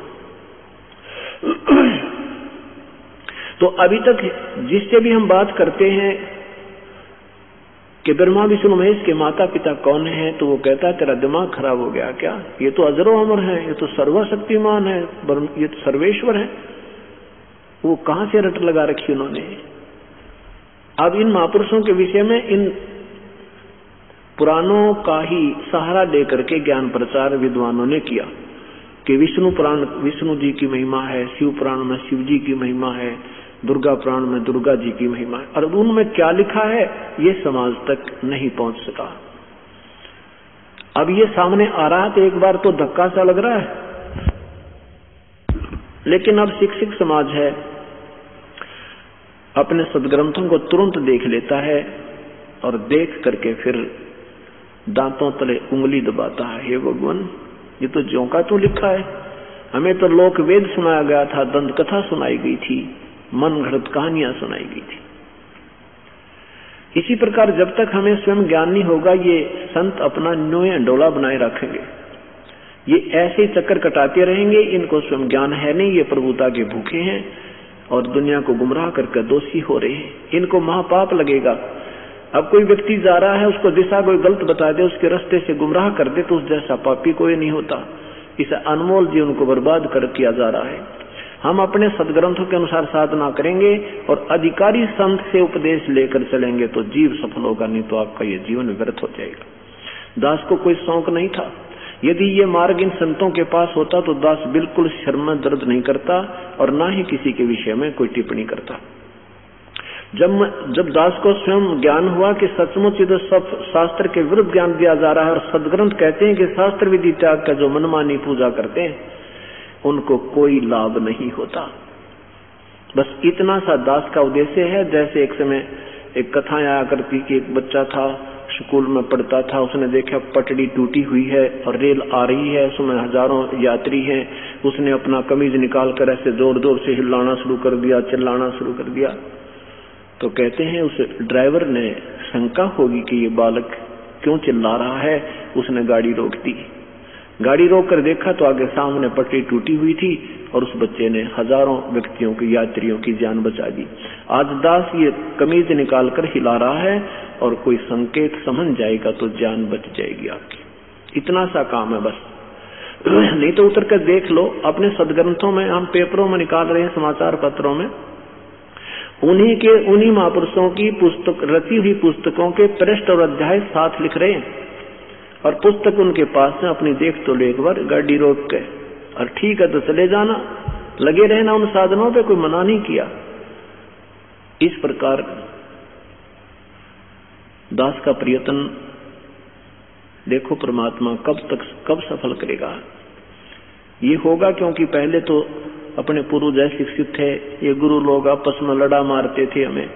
तो अभी तक जिससे भी हम बात करते हैं कि ब्रह्मा विष्णु महेश के माता पिता कौन है, तो वो कहता है तेरा दिमाग खराब हो गया क्या, ये तो अजरो अमर है, ये तो सर्वशक्तिमान है, ये तो सर्वेश्वर है। वो कहां से रट लगा रखी उन्होंने। अब इन महापुरुषों के विषय में इन पुराणों का ही सहारा लेकर के ज्ञान प्रचार विद्वानों ने किया कि विष्णु पुराण विष्णु जी की महिमा है, शिव पुराण में शिव जी की महिमा है, दुर्गा पुराण में दुर्गा जी की महिमा है। और उनमें क्या लिखा है ये समाज तक नहीं पहुंच सका। अब ये सामने आ रहा तो एक बार तो धक्का सा लग रहा है, लेकिन अब शिक्षित समाज है, अपने सदग्रंथों को तुरंत देख लेता है और देख करके फिर दांतों तले उंगली दबाता है, हे भगवान ये तो ज्यों का तो लिखा है, हमें तो लोक वेद सुनाया गया था, दंत कथा सुनाई गई थी, मन घड़त कहानियां सुनाई गई थी। इसी प्रकार जब तक हमें स्वयं ज्ञान नहीं होगा, ये संत अपना न्योय डोला बनाए रखेंगे, ये ऐसे ही चक्कर कटाते रहेंगे। इनको स्वयं ज्ञान है नहीं, ये प्रभुता के भूखे हैं और दुनिया को गुमराह करके दोषी हो रहे हैं। इनको महापाप लगेगा। अब कोई व्यक्ति जा रहा है, उसको दिशा कोई गलत बता दे, उसके रास्ते से गुमराह कर दे, तो उस जैसा पापी कोई नहीं होता। इस अनमोल जीवन को बर्बाद कर किया जा रहा है। हम अपने सदग्रंथों के अनुसार साधना करेंगे और अधिकारी संत से उपदेश लेकर चलेंगे तो जीव सफल होगा, नहीं तो आपका ये जीवन व्यर्थ हो जाएगा। दास को कोई शौक नहीं था। यदि ये मार्ग इन संतों के पास होता तो दास बिल्कुल शर्म में दर्द नहीं करता और ना ही किसी के विषय में कोई टिप्पणी करता। जब दास को स्वयं ज्ञान हुआ कि सचमुच इधर सब शास्त्र के विरुद्ध ज्ञान दिया जा रहा है और सदग्रंथ कहते हैं कि शास्त्र विधि त्याग का जो मनमानी पूजा करते हैं उनको कोई लाभ नहीं होता, बस इतना सा दास का उद्देश्य है। जैसे एक समय एक कथा आया करती कि एक बच्चा था, स्कूल में पढ़ता था, उसने देखा पटड़ी टूटी हुई है और रेल आ रही है, उसमें हजारों यात्री हैं। उसने अपना कमीज निकाल कर ऐसे जोर जोर से हिलाना शुरू कर दिया, चिल्लाना शुरू कर दिया। तो कहते हैं उस ड्राइवर ने शंका होगी कि ये बालक क्यों चिल्ला रहा है, उसने गाड़ी रोक दी। गाड़ी रोक कर देखा तो आगे सामने पटरी टूटी हुई थी और उस बच्चे ने हजारों व्यक्तियों की, यात्रियों की जान बचा दी। आज दास ये कमीज निकाल कर हिला रहा है और कोई संकेत समझ जाएगा तो जान बच जाएगी आपकी। इतना सा काम है बस। नहीं तो उतर कर देख लो अपने सदग्रंथों में, हम पेपरों में निकाल रहे हैं, समाचार पत्रों में, उन्हीं महापुरुषों की पुस्तक, रची हुई पुस्तकों के पृष्ठ और अध्याय साथ लिख रहे हैं और पुस्तक उनके पास है। अपनी देख तो लो एक बार गाड़ी रोक के, और ठीक है तो चले जाना, लगे रहना उन साधनों पे, कोई मना नहीं किया। इस प्रकार दास का प्रयत्न देखो परमात्मा कब सफल करेगा। ये होगा क्योंकि पहले तो अपने पूर्व जैसे शिक्षित थे, ये गुरु लोग आपस में लड़ा मारते थे हमें,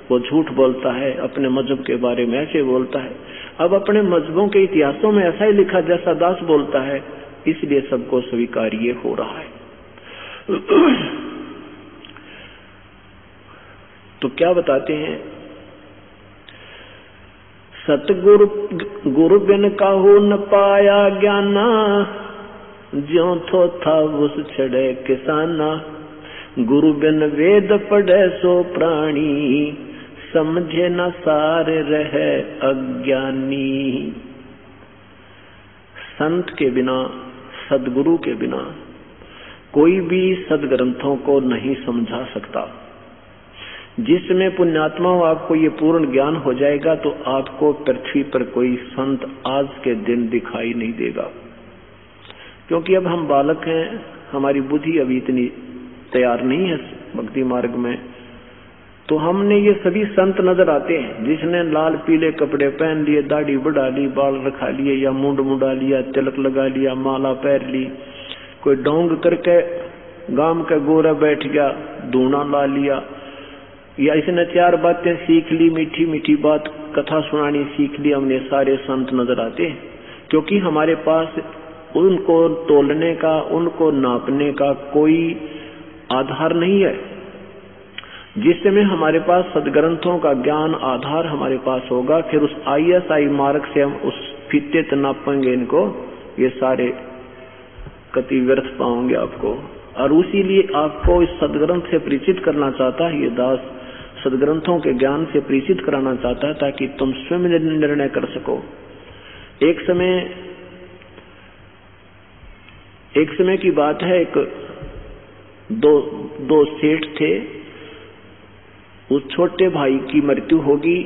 वो झूठ बोलता है, अपने मजहब के बारे में ऐसे बोलता है। अब अपने मजहबों के इतिहासों में ऐसा ही लिखा जैसा दास बोलता है, इसलिए सबको स्वीकार्य हो रहा है। तो क्या बताते हैं, सतगुरु गुरु बिन काहू न पाया ज्ञाना, ज्यों थो था उस छड़े किसाना, गुरु बिन वेद पढ़े सो प्राणी, समझे न सार रहे अज्ञानी। संत के बिना, सदगुरु के बिना कोई भी सदग्रंथों को नहीं समझा सकता। जिसमें पुण्यात्माओं आपको ये पूर्ण ज्ञान हो जाएगा तो आपको पृथ्वी पर कोई संत आज के दिन दिखाई नहीं देगा, क्योंकि अब हम बालक हैं, हमारी बुद्धि अभी इतनी तैयार नहीं है भक्ति मार्ग में। तो हमने ये सभी संत नजर आते हैं, जिसने लाल पीले कपड़े पहन लिए, दाढ़ी बढ़ा ली, बाल रखा लिए या मुंड मुड़ा लिया, तिलक लगा लिया, माला पहन ली, कोई डोंग करके गांव के गोरा बैठ गया, दूना ला लिया, या इसने चार बातें सीख ली, मीठी मीठी बात कथा सुनानी सीख ली। हमने सारे संत नजर आते हैं, क्योंकि हमारे पास उनको तोलने का, उनको नापने का कोई आधार नहीं है। जिस समय हमारे पास सदग्रंथों का ज्ञान आधार हमारे पास होगा, फिर उस ISI मार्ग से हम उस फीते से नापेंगे इनको, ये सारे कति व्यर्थ पाओगे आपको। और उसी लिए आपको इस सदग्रंथ से परिचित करना चाहता है ये दास, सदग्रंथों के ज्ञान से परिचित कराना चाहता है, ताकि तुम स्वयं निर्णय कर सको। एक समय की बात है, दो सेठ थे, उस छोटे भाई की मृत्यु होगी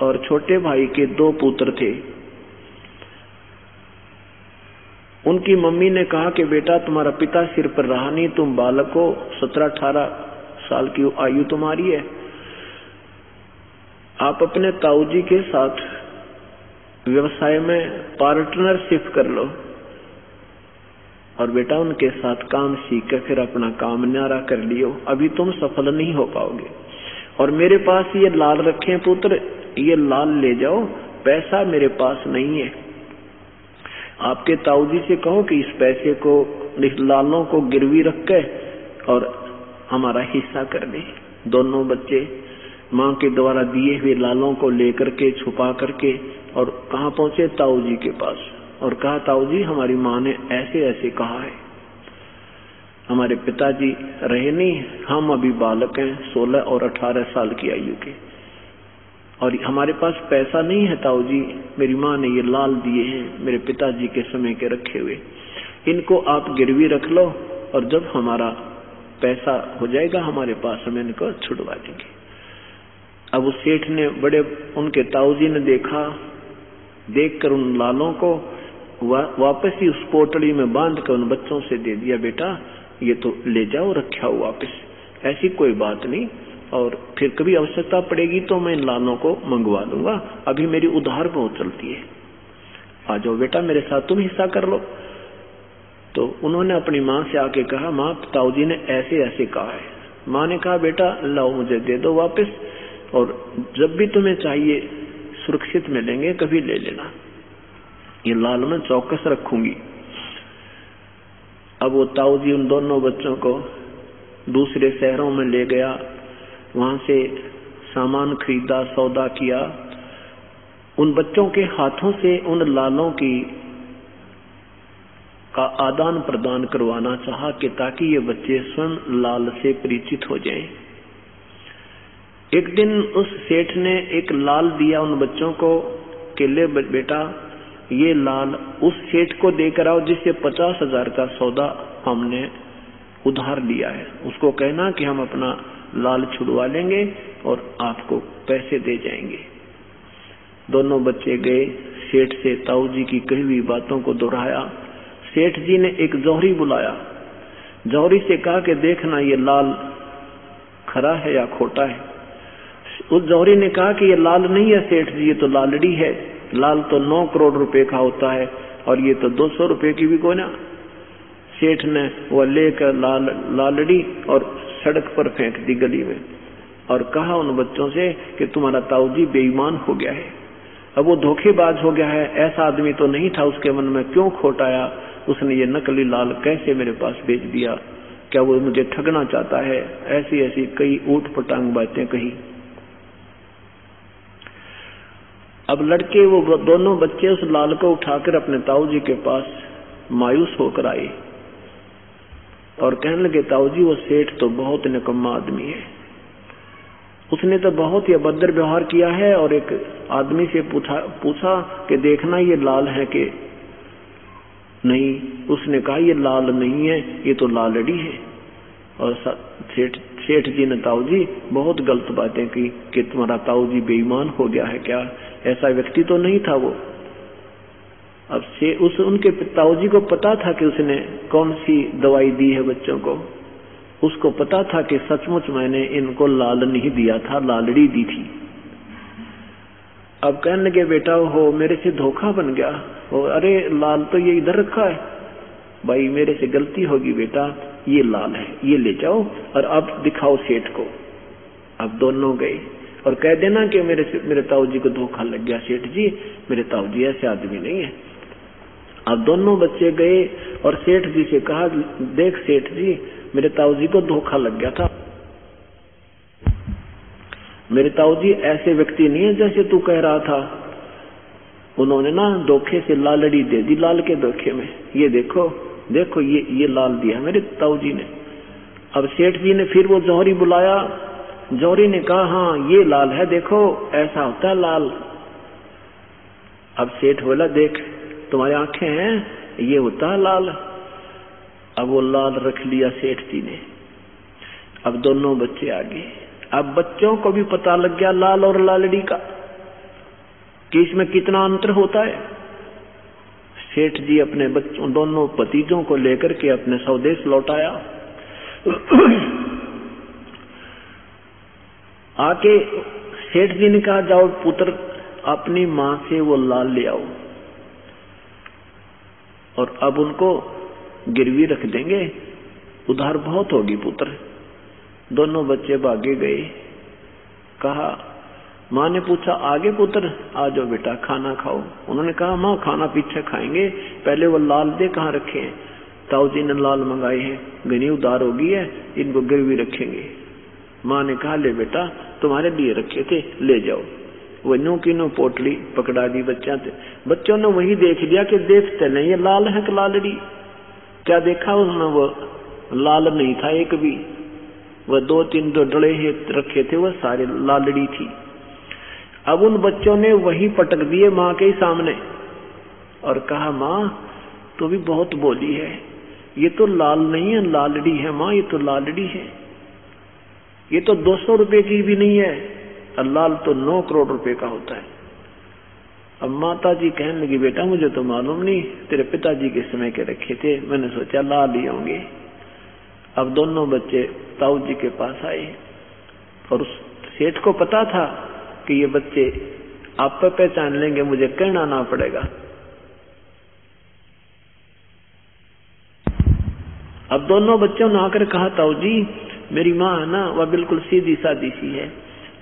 और छोटे भाई के 2 पुत्र थे। उनकी मम्मी ने कहा कि बेटा तुम्हारा पिता सिर पर रहा नहीं, तुम बालक हो, 17-18 साल की आयु तुम्हारी है, आप अपने ताऊजी के साथ व्यवसाय में पार्टनरशिप कर लो और बेटा उनके साथ काम सीख कर फिर अपना काम न्यारा कर लियो, अभी तुम सफल नहीं हो पाओगे। और मेरे पास ये लाल रखे पुत्र, ये लाल ले जाओ, पैसा मेरे पास नहीं है, आपके ताऊजी से कहो कि इस पैसे को, इस लालों को गिरवी रख के और हमारा हिस्सा कर दे। दोनों बच्चे माँ के द्वारा दिए हुए लालों को लेकर के छुपा करके और कहाँ पहुंचे? ताऊ जी के पास। और कहा, ताऊ जी हमारी माँ ने ऐसे ऐसे कहा है, हमारे पिताजी रहे नहीं, हम अभी बालक हैं, 16 और 18 साल की आयु के, और हमारे पास पैसा नहीं है ताऊ जी। मेरी माँ ने ये लाल दिए हैं, मेरे पिताजी के समय के रखे हुए, इनको आप गिरवी रख लो और जब हमारा पैसा हो जाएगा हमारे पास, हम इनको छुड़वा देंगे। अब उस सेठ ने बड़े, उनके ताऊ जी ने देखकर उन लालों को वापस ही उस पोटली में बांध कर उन बच्चों से दे दिया, बेटा ये तो ले जाओ, रखा हो वापस, ऐसी कोई बात नहीं, और फिर कभी आवश्यकता पड़ेगी तो मैं इन लालों को मंगवा लूंगा, अभी मेरी उधार बहुत चलती है, आ जाओ बेटा मेरे साथ, तुम हिस्सा कर लो। तो उन्होंने अपनी माँ से आके कहा, माँ ताऊ जी ने ऐसे ऐसे कहा है। माँ ने कहा, बेटा लाओ मुझे दे दो वापस, और जब भी तुम्हें चाहिए सुरक्षित मिलेंगे, कभी ले लेना, ये लाल मैं चौकस रखूंगी। अब वो ताऊ जी उन दोनों बच्चों को दूसरे शहरों में ले गया, वहां से सामान खरीदा, सौदा किया, उन बच्चों के हाथों से उन लालों की का आदान प्रदान करवाना चाहा कि ताकि ये बच्चे स्वयं लाल से परिचित हो जाएं। एक दिन उस सेठ ने एक लाल दिया उन बच्चों को कि ले बेटा ये लाल उस सेठ को देकर आओ जिससे 50,000 का सौदा हमने उधार लिया है, उसको कहना कि हम अपना लाल छुड़वा लेंगे और आपको पैसे दे जाएंगे। दोनों बच्चे गए, सेठ से ताऊ जी की कही हुई बातों को दोहराया। सेठ जी ने एक जौहरी बुलाया, जौहरी से कहा कि देखना ये लाल खरा है या खोटा है। उस जौहरी ने कहा कि ये लाल नहीं है सेठ जी, ये तो लालड़ी है, लाल तो 9 करोड़ रुपए का होता है और ये तो 200 रुपए की भी को ना। सेठ ने वो लेकर लालड़ी और सड़क पर फेंक दी गली में और कहा उन बच्चों से कि तुम्हारा ताऊ जी बेईमान हो गया है, अब वो धोखेबाज हो गया है, ऐसा आदमी तो नहीं था, उसके मन में क्यों खोट आया, उसने ये नकली लाल कैसे मेरे पास भेज दिया, क्या वो मुझे ठगना चाहता है। ऐसी ऐसी कई ऊट पटांग बातें कही। अब लड़के वो दोनों बच्चे उस लाल को उठाकर अपने ताऊ जी के पास मायूस होकर आए और कहने लगे, ताऊ जी वो सेठ तो बहुत निकम्मा आदमी है, उसने तो बहुत ही अभद्र व्यवहार किया है और एक आदमी से पूछा कि देखना ये लाल है कि नहीं, उसने कहा ये लाल नहीं है, ये तो लालड़ी है। और सेठ जी ने ताऊ जी बहुत गलत बातें की कि तुम्हारा ताऊ जी बेईमान हो गया है क्या, ऐसा व्यक्ति तो नहीं था वो। अब से उनके ताऊ जी को पता था कि उसने कौन सी दवाई दी है बच्चों को, उसको पता था कि सचमुच मैंने इनको लाल नहीं दिया था, लालड़ी दी थी। अब कहने लगे, बेटा हो मेरे से धोखा बन गया, अरे लाल तो ये इधर रखा है, भाई मेरे से गलती होगी बेटा, ये लाल है, ये ले जाओ और अब दिखाओ सेठ को। अब दोनों गए और कह देना कि मेरे ताऊ जी को धोखा लग गया सेठ जी, मेरे ताऊ जी ऐसे आदमी नहीं है। अब दोनों बच्चे गए और सेठ जी से कहा, देख सेठ जी मेरे ताऊ जी को धोखा लग गया था, मेरे ताऊ जी ऐसे व्यक्ति नहीं है जैसे तू कह रहा था, उन्होंने ना धोखे से लालड़ी दे दी, लाल के धोखे में, ये देखो देखो ये लाल दिया मेरे ताऊ जी ने। अब सेठ जी ने फिर वो जौहरी बुलाया, जौहरी ने कहा हाँ ये लाल है, देखो ऐसा होता है लाल। अब सेठ बोला, देख तुम्हारी आंखें हैं, ये होता है लाल। अब वो लाल रख लिया सेठ जी ने। अब दोनों बच्चे आ गए। अब बच्चों को भी पता लग गया लाल और लालड़ी का कि इसमें कितना अंतर होता है। सेठ जी अपने बच्चों दोनों भतीजों को लेकर के अपने स्वदेश लौटाया। आके सेठ जी ने कहा, जाओ पुत्र अपनी मां से वो लाल ले आओ और अब उनको गिरवी रख देंगे, उधार बहुत होगी पुत्र। दोनों बच्चे भागे गए। कहा, माँ ने पूछा, आगे पुत्र आ जाओ बेटा खाना खाओ। उन्होंने कहा, माँ खाना पीछे खाएंगे, पहले वो लाल दे कहाँ रखे हैं। ताऊ जी ने लाल मंगाए हैं, घनी उधार होगी है, इनको गिरवी रखेंगे। माँ ने कहा ले बेटा तुम्हारे लिए रखे थे, ले जाओ। वो नो की नो पोटली पकड़ा दी बच्चों ने वही देख लिया कि देखते नहीं ये लाल है कि लालड़ी। क्या देखा उसमें, वो लाल नहीं था एक भी, वह 2-3 जो डले रखे थे वह सारे लालड़ी थी। अब उन बच्चों ने वही पटक दिए माँ के सामने और कहा माँ तो भी बहुत बोली है, ये तो लाल नहीं है लालड़ी है माँ, ये तो लालड़ी है, ये तो 200 रुपए की भी नहीं है और लाल तो 9 करोड़ रुपए का होता है। अब माता जी कहने लगी बेटा मुझे तो मालूम नहीं, तेरे पिताजी के समय के रखे थे, मैंने सोचा लाल ही होंगे। अब दोनों बच्चे ताऊ जी के पास आए और उस सेठ को पता था कि ये बच्चे आप पे पहचान लेंगे, मुझे कहना ना पड़ेगा। अब दोनों बच्चों ने आकर कहा ताऊ जी मेरी माँ है ना वह बिल्कुल सीधी सादी सी है,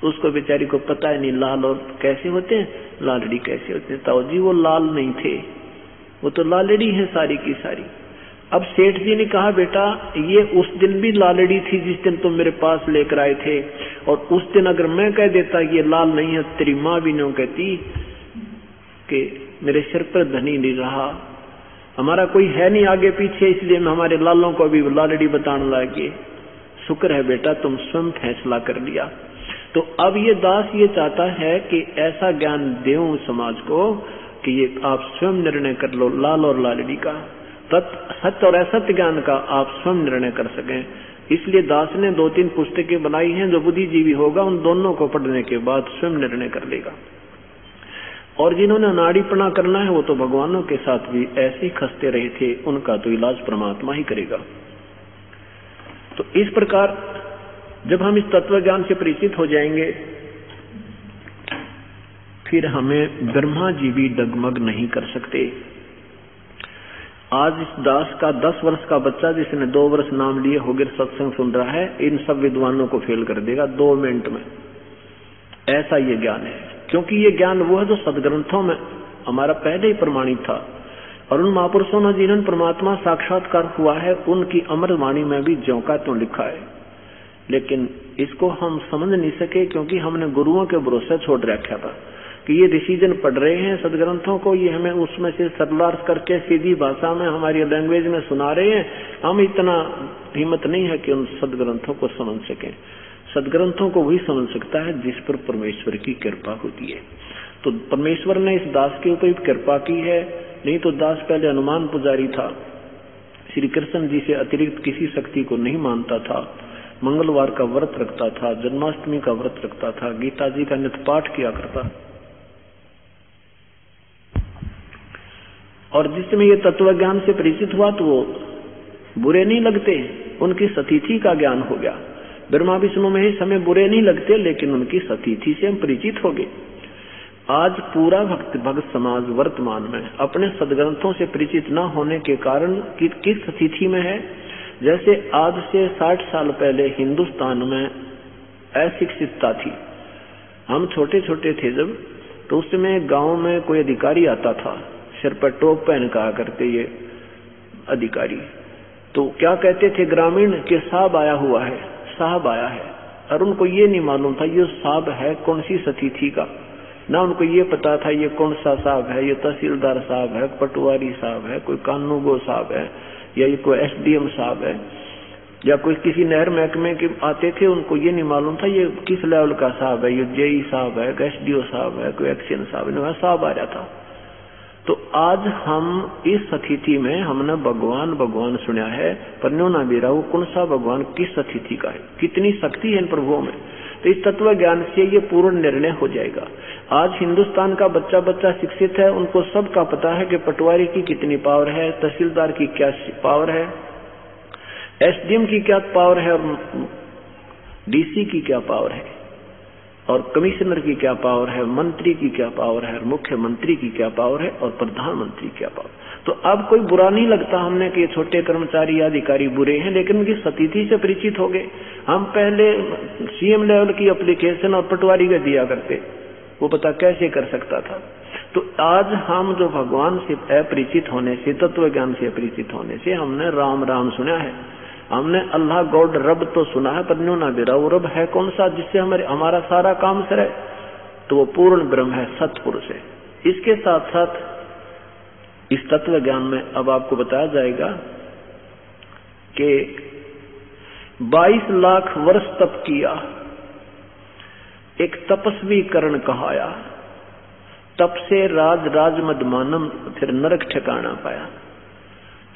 उसको बेचारी को पता है नहीं लाल और कैसे होते हैं, लालड़ी कैसे होते हैं। ताऊ जी वो लाल नहीं थे, वो तो लालड़ी है सारी की सारी। अब सेठ जी ने कहा बेटा ये उस दिन भी लालड़ी थी जिस दिन तुम मेरे पास लेकर आए थे, और उस दिन अगर मैं कह देता ये लाल नहीं है, तेरी माँ भी नहीं कहती कि मेरे सिर पर धनी नहीं रहा, हमारा कोई है नहीं आगे पीछे, इसलिए हम हमारे लालों को भी लालड़ी बताने लगे। शुक्र है बेटा तुम स्वयं फैसला कर लिया। तो अब ये दास ये चाहता है कि ऐसा ज्ञान देऊं समाज को कि ये आप स्वयं निर्णय कर लो, लाल और लालड़ी का, सत्य और असत्य ज्ञान का आप स्वयं निर्णय कर सकें। इसलिए दास ने 2-3 पुस्तकें बनाई हैं, जो बुद्धिजीवी होगा उन दोनों को पढ़ने के बाद स्वयं निर्णय कर लेगा। और जिन्होंने अनाड़ीपना करना है वो तो भगवानों के साथ भी ऐसे ही खसते रहे थे, उनका तो इलाज परमात्मा ही करेगा। तो इस प्रकार जब हम इस तत्व ज्ञान से परिचित हो जाएंगे फिर हमें ब्रह्मा जी भी डगमग नहीं कर सकते। आज इस दास का 10 वर्ष का बच्चा जिसने 2 वर्ष नाम लिए होकर सत्संग सुन रहा है, इन सब विद्वानों को फेल कर देगा 2 मिनट में। ऐसा ये ज्ञान है, क्योंकि ये ज्ञान वो है जो सदग्रंथों में हमारा पहले ही प्रमाणित था, और उन महापुरुषों ने जिन्होंने परमात्मा साक्षात्कार हुआ है उनकी अमर वाणी में भी ज्यों का त्यों लिखा है। लेकिन इसको हम समझ नहीं सके क्योंकि हमने गुरुओं के भरोसे छोड़ रखा था कि ये डिसीजन पढ़ रहे हैं सदग्रंथों को, ये हमें उसमें से सरलार्थ करके सीधी भाषा में हमारी लैंग्वेज में सुना रहे हैं, हम इतना हिम्मत नहीं है कि उन सदग्रंथों को समझ सकें। सदग्रंथों को वही समझ सकता है जिस पर परमेश्वर की कृपा होती है। तो परमेश्वर ने इस दास के ऊपर कृपा की है, नहीं तो दास पहले हनुमान पुजारी था, श्री कृष्ण जी से अतिरिक्त किसी शक्ति को नहीं मानता था, मंगलवार का व्रत रखता था, जन्माष्टमी का व्रत रखता था, गीता जी का नित्य पाठ किया करता। और जिसमें ये तत्व ज्ञान से परिचित हुआ तो वो बुरे नहीं लगते, उनकी सतिथि का ज्ञान हो गया। ब्रह्मा विष्णु में ही समय बुरे नहीं लगते, लेकिन उनकी सतिथि से हम परिचित हो गए। आज पूरा भक्त समाज वर्तमान में अपने सदग्रंथों से परिचित न होने के कारण किस स्थिति में है। जैसे आज से 60 साल पहले हिंदुस्तान में अशिक्षितता थी। हम छोटे छोटे थे जब, तो उस समय गांव में कोई अधिकारी आता था, सिर पर टोप पहन कहा करते ये अधिकारी, तो क्या कहते थे ग्रामीण के साहब आया हुआ है, साहब आया है। और उनको ये नहीं मालूम था ये साहब है कौन सी सतिथि का, ना उनको ये पता था ये कौन सा साहब है, ये तहसीलदार साहब है, पटवारी साहब है, कोई कानूगो साहब है, या ये कोई एसडीएम साहब है, या कोई किसी नहर महकमे के आते थे, उनको ये नहीं मालूम था ये किस लेवल का साहब है, ये जेई साहब है, एसडीओ साहब है, कोई एक्शन साहब है, साहब आ जाता। तो आज हम इस स्थिति में हमने भगवान भगवान सुना है, पर न्यो ना भी रहा कौन सा भगवान किस स्थिति का है, कितनी शक्ति है इन प्रभुओं में। तो इस तत्व ज्ञान से ये पूर्ण निर्णय हो जाएगा। आज हिंदुस्तान का बच्चा शिक्षित है, उनको सबका पता है कि पटवारी की कितनी पावर है, तहसीलदार की क्या पावर है, एसडीएम की क्या पावर है, और डीसी की क्या पावर है, और कमिश्नर की क्या पावर है, मंत्री की क्या पावर है, मुख्यमंत्री की क्या पावर है, और प्रधानमंत्री की क्या पावर। तो अब कोई बुरा नहीं लगता हमने कि छोटे कर्मचारी या अधिकारी बुरे हैं, लेकिन उनकी स्थिति से परिचित हो गए। हम पहले सीएम लेवल की एप्लीकेशन और पटवारी का दिया करते, वो पता कैसे कर सकता था। तो आज हम जो भगवान से अपरिचित होने से, तत्व ज्ञान से अपरिचित होने से, हमने राम राम सुना है, हमने अल्लाह गॉड रब तो सुना है, पर न्यू ना बिरा वो रब है कौन सा जिससे हमारा सारा काम सरे? तो वो पूर्ण ब्रह्म है, सत्पुरुष है। इसके साथ साथ इस तत्व ज्ञान में अब आपको बताया जाएगा कि 22 लाख वर्ष तप किया, एक तपस्वी करण कहाया, तप से राज मदमानम, फिर नरक ठिकाना पाया।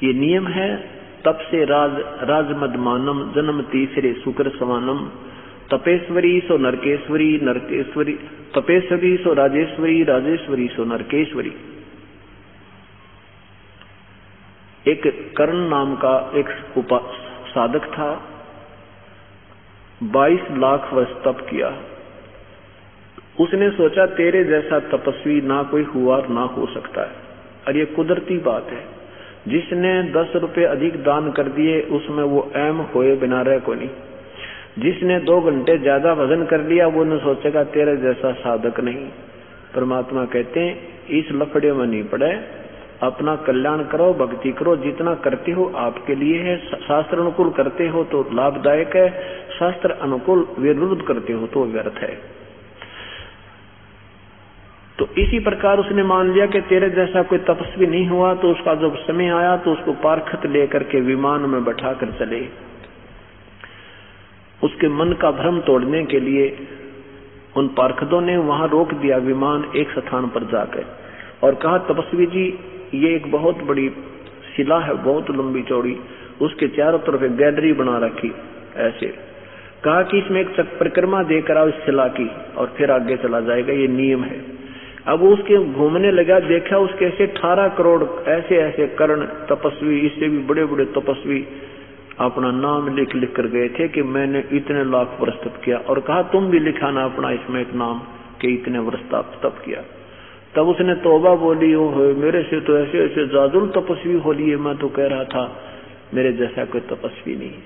ये नियम है, तप से राज मदमानम, जन्म तीसरे शुक्र समानम, तपेश्वरी सो नरकेश्वरी, नरकेश्वरी तपेश्वरी सो राजेश्वरी, राजेश्वरी सो नरकेश्वरी। एक कर्ण नाम का एक साधक था, 22 लाख वर्ष तप किया। उसने सोचा तेरे जैसा तपस्वी ना कोई हुआ और ना हो सकता है। और ये कुदरती बात है, जिसने 10 रुपए अधिक दान कर दिए उसमें वो ऐम होए बिना रह को नहीं। जिसने 2 घंटे ज्यादा भजन कर लिया वो न सोचेगा तेरे जैसा साधक नहीं। परमात्मा कहते हैं इस लफड़े में नहीं पड़े, अपना कल्याण करो, भक्ति करो, जितना करते हो आपके लिए है। शास्त्र अनुकूल करते हो तो लाभदायक है, शास्त्र अनुकूल विरुद्ध करते हो तो व्यर्थ है। तो इसी प्रकार उसने मान लिया कि तेरे जैसा कोई तपस्वी नहीं हुआ। तो उसका जब समय आया तो उसको पारखत लेकर के विमान में बैठा कर चले। उसके मन का भ्रम तोड़ने के लिए उन पारखतों ने वहां रोक दिया विमान एक स्थान पर जाकर, और कहा तपस्वी जी ये एक बहुत बड़ी शिला है, बहुत लंबी चौड़ी, उसके चारों तरफ एक गैलरी बना रखी। ऐसे कहा कि इसमें एक परिक्रमा देकर आओ इस शिला की, और फिर आगे चला जाएगा, ये नियम है। अब उसके घूमने लगा, देखा उसके ऐसे 18 करोड़ ऐसे ऐसे कर्ण तपस्वी, इससे भी बड़े बड़े तपस्वी अपना नाम लिख लिख कर गए थे कि मैंने इतने लाख वर्ष तप किया। और कहा तुम भी लिखाना अपना इसमें एक नाम कि इतने वर्ष तप किया। तब उसने तौबा बोली, हो मेरे से तो ऐसे ऐसे जादुल तपस्वी हो लिए, मैं तो कह रहा था मेरे जैसा कोई तपस्वी नहीं।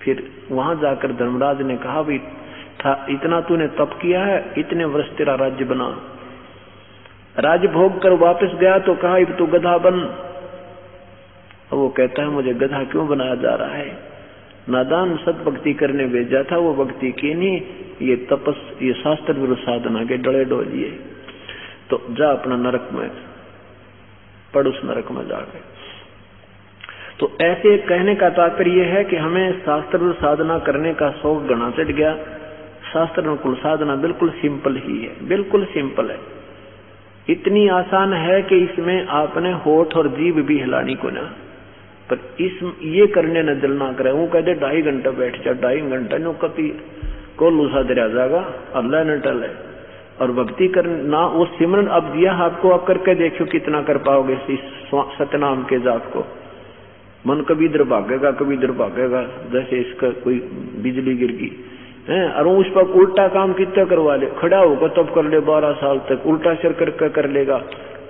फिर वहां जाकर धर्मराज ने कहा भाई था इतना तूने तप किया है, इतने वर्ष तेरा राज्य बना। राज्य भोग कर वापस गया तो कहा अब तू गधा बन। वो कहता है मुझे गधा क्यों बनाया जा रहा है? नादान सत्भक्ति करने भेजा था, वो भक्ति की नहीं, ये शास्त्र विरुद्ध साधना के डले डोलिए। तो जा अपना नरक में पड़, उस नरक में जाके। तो ऐसे कहने का तात्पर्य है कि हमें शास्त्र विरुद्ध साधना करने का शौक गणा चढ़ गया। शास्त्र अनुकूल साधना बिल्कुल सिंपल ही है, बिल्कुल सिंपल है। इतनी आसान है कि इसमें आपने होठ और जीभ भी हिलानी को ना, पर ये करने न दिल ना करे। वो कहते 2.5 घंटा बैठ जा, 2.5 घंटा नो कति को लूसा दरिया जाएगा, अल्लाह न टले। और भक्ति करना वो सिमरन अब दिया आपको, अब करके देखो कितना कर पाओगे इस सतनाम के जाप को। मन कभी इधर भागेगा कभी इधर भागेगा, जैसे इसका कोई बिजली गिर गई है। और उस पर उल्टा काम कितना करवा ले, खड़ा होगा तब कर ले 12 साल तक, उल्टा सिर करके कर लेगा।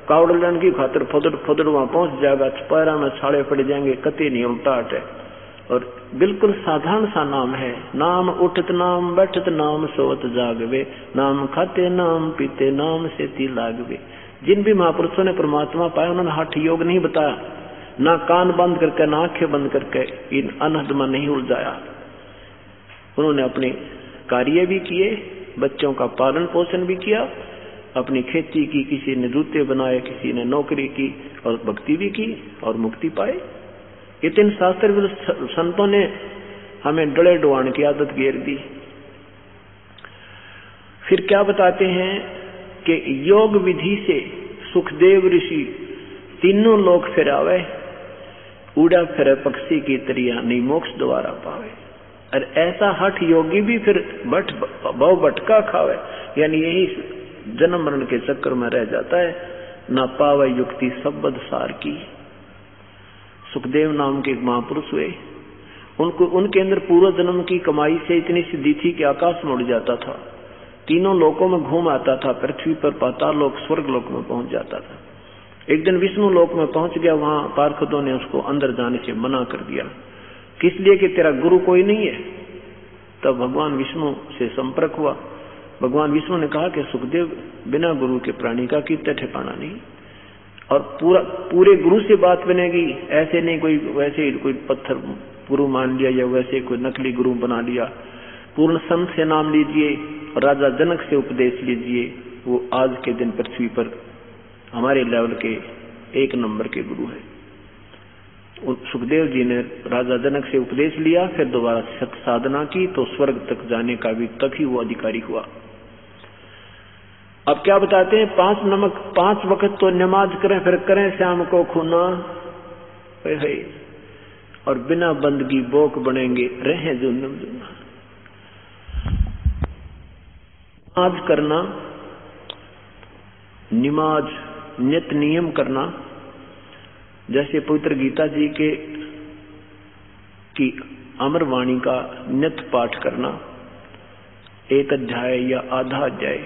कावड़ लेने की खातर फदड़ फदड़ वहां पहुंच जाएगा, पैरा में छाले पड़ जाएंगे, कति नहीं उल्टा हटे। और बिल्कुल साधारण सा नाम है, नाम उठत नाम बैठत नाम सोवत जागवे, नाम खाते नाम पीते नाम से ती लागवे। जिन भी महापुरुषों ने परमात्मा पाया उन्होंने हठ योग नहीं बताया, ना कान बंद करके ना आंखें बंद करके इन अनहद में नहीं उलझाया। उन्होंने अपने कार्य भी किए, बच्चों का पालन पोषण भी किया, अपनी खेती की, किसी ने जूते बनाए, किसी ने नौकरी की, और भक्ति भी की और मुक्ति पाए। ये 3 शास्त्र संतों ने हमें डले डुआने की आदत घेर दी। फिर क्या बताते हैं कि योग विधि से सुखदेव ऋषि तीनों लोक फिरावे, उड़ा फिरे पक्षी की तरिया नहीं मोक्ष द्वारा पावे। और ऐसा हठ योगी भी फिर भव भटका खावे, यानी यही जन्म मरण के चक्कर में रह जाता है, ना पावे युक्ति सबद सार की। सुखदेव नाम के एक महापुरुष हुए, उनके अंदर पूर्व जन्म की कमाई से इतनी सिद्धि थी कि आकाश में उड़ जाता था, तीनों लोकों में घूम आता था, पृथ्वी पर पाताल लोक स्वर्ग लोक में पहुंच जाता था। एक दिन विष्णु लोक में पहुंच गया, वहां पार्षदों ने उसको अंदर जाने से मना कर दिया, किस लिए कि तेरा गुरु कोई नहीं है। तब भगवान विष्णु से संपर्क हुआ, भगवान विष्णु ने कहा कि सुखदेव, बिना गुरु के प्राणी का कीर्तन ठिकाना नहीं, और पूरे गुरु से बात बनेगी, ऐसे नहीं कोई वैसे कोई पत्थर गुरु मान लिया या वैसे कोई नकली गुरु बना लिया। पूर्ण संत से नाम लीजिए, राजा जनक से उपदेश लीजिए, वो आज के दिन पृथ्वी पर हमारे लेवल के 1 नंबर के गुरु है। सुखदेव जी ने राजा जनक से उपदेश लिया, फिर दोबारा सत साधना की तो स्वर्ग तक जाने का भी तभी वो अधिकारी हुआ। अब क्या बताते हैं, 5 वक्त तो नमाज करें, फिर करें शाम को खूना, और बिना बंदगी बोक बनेंगे, रहें जुन्नम जुन्ना। नमाज करना, नमाज नित नियम करना, जैसे पवित्र गीता जी की अमर वाणी का नित पाठ करना, 1 अध्याय या आधा अध्याय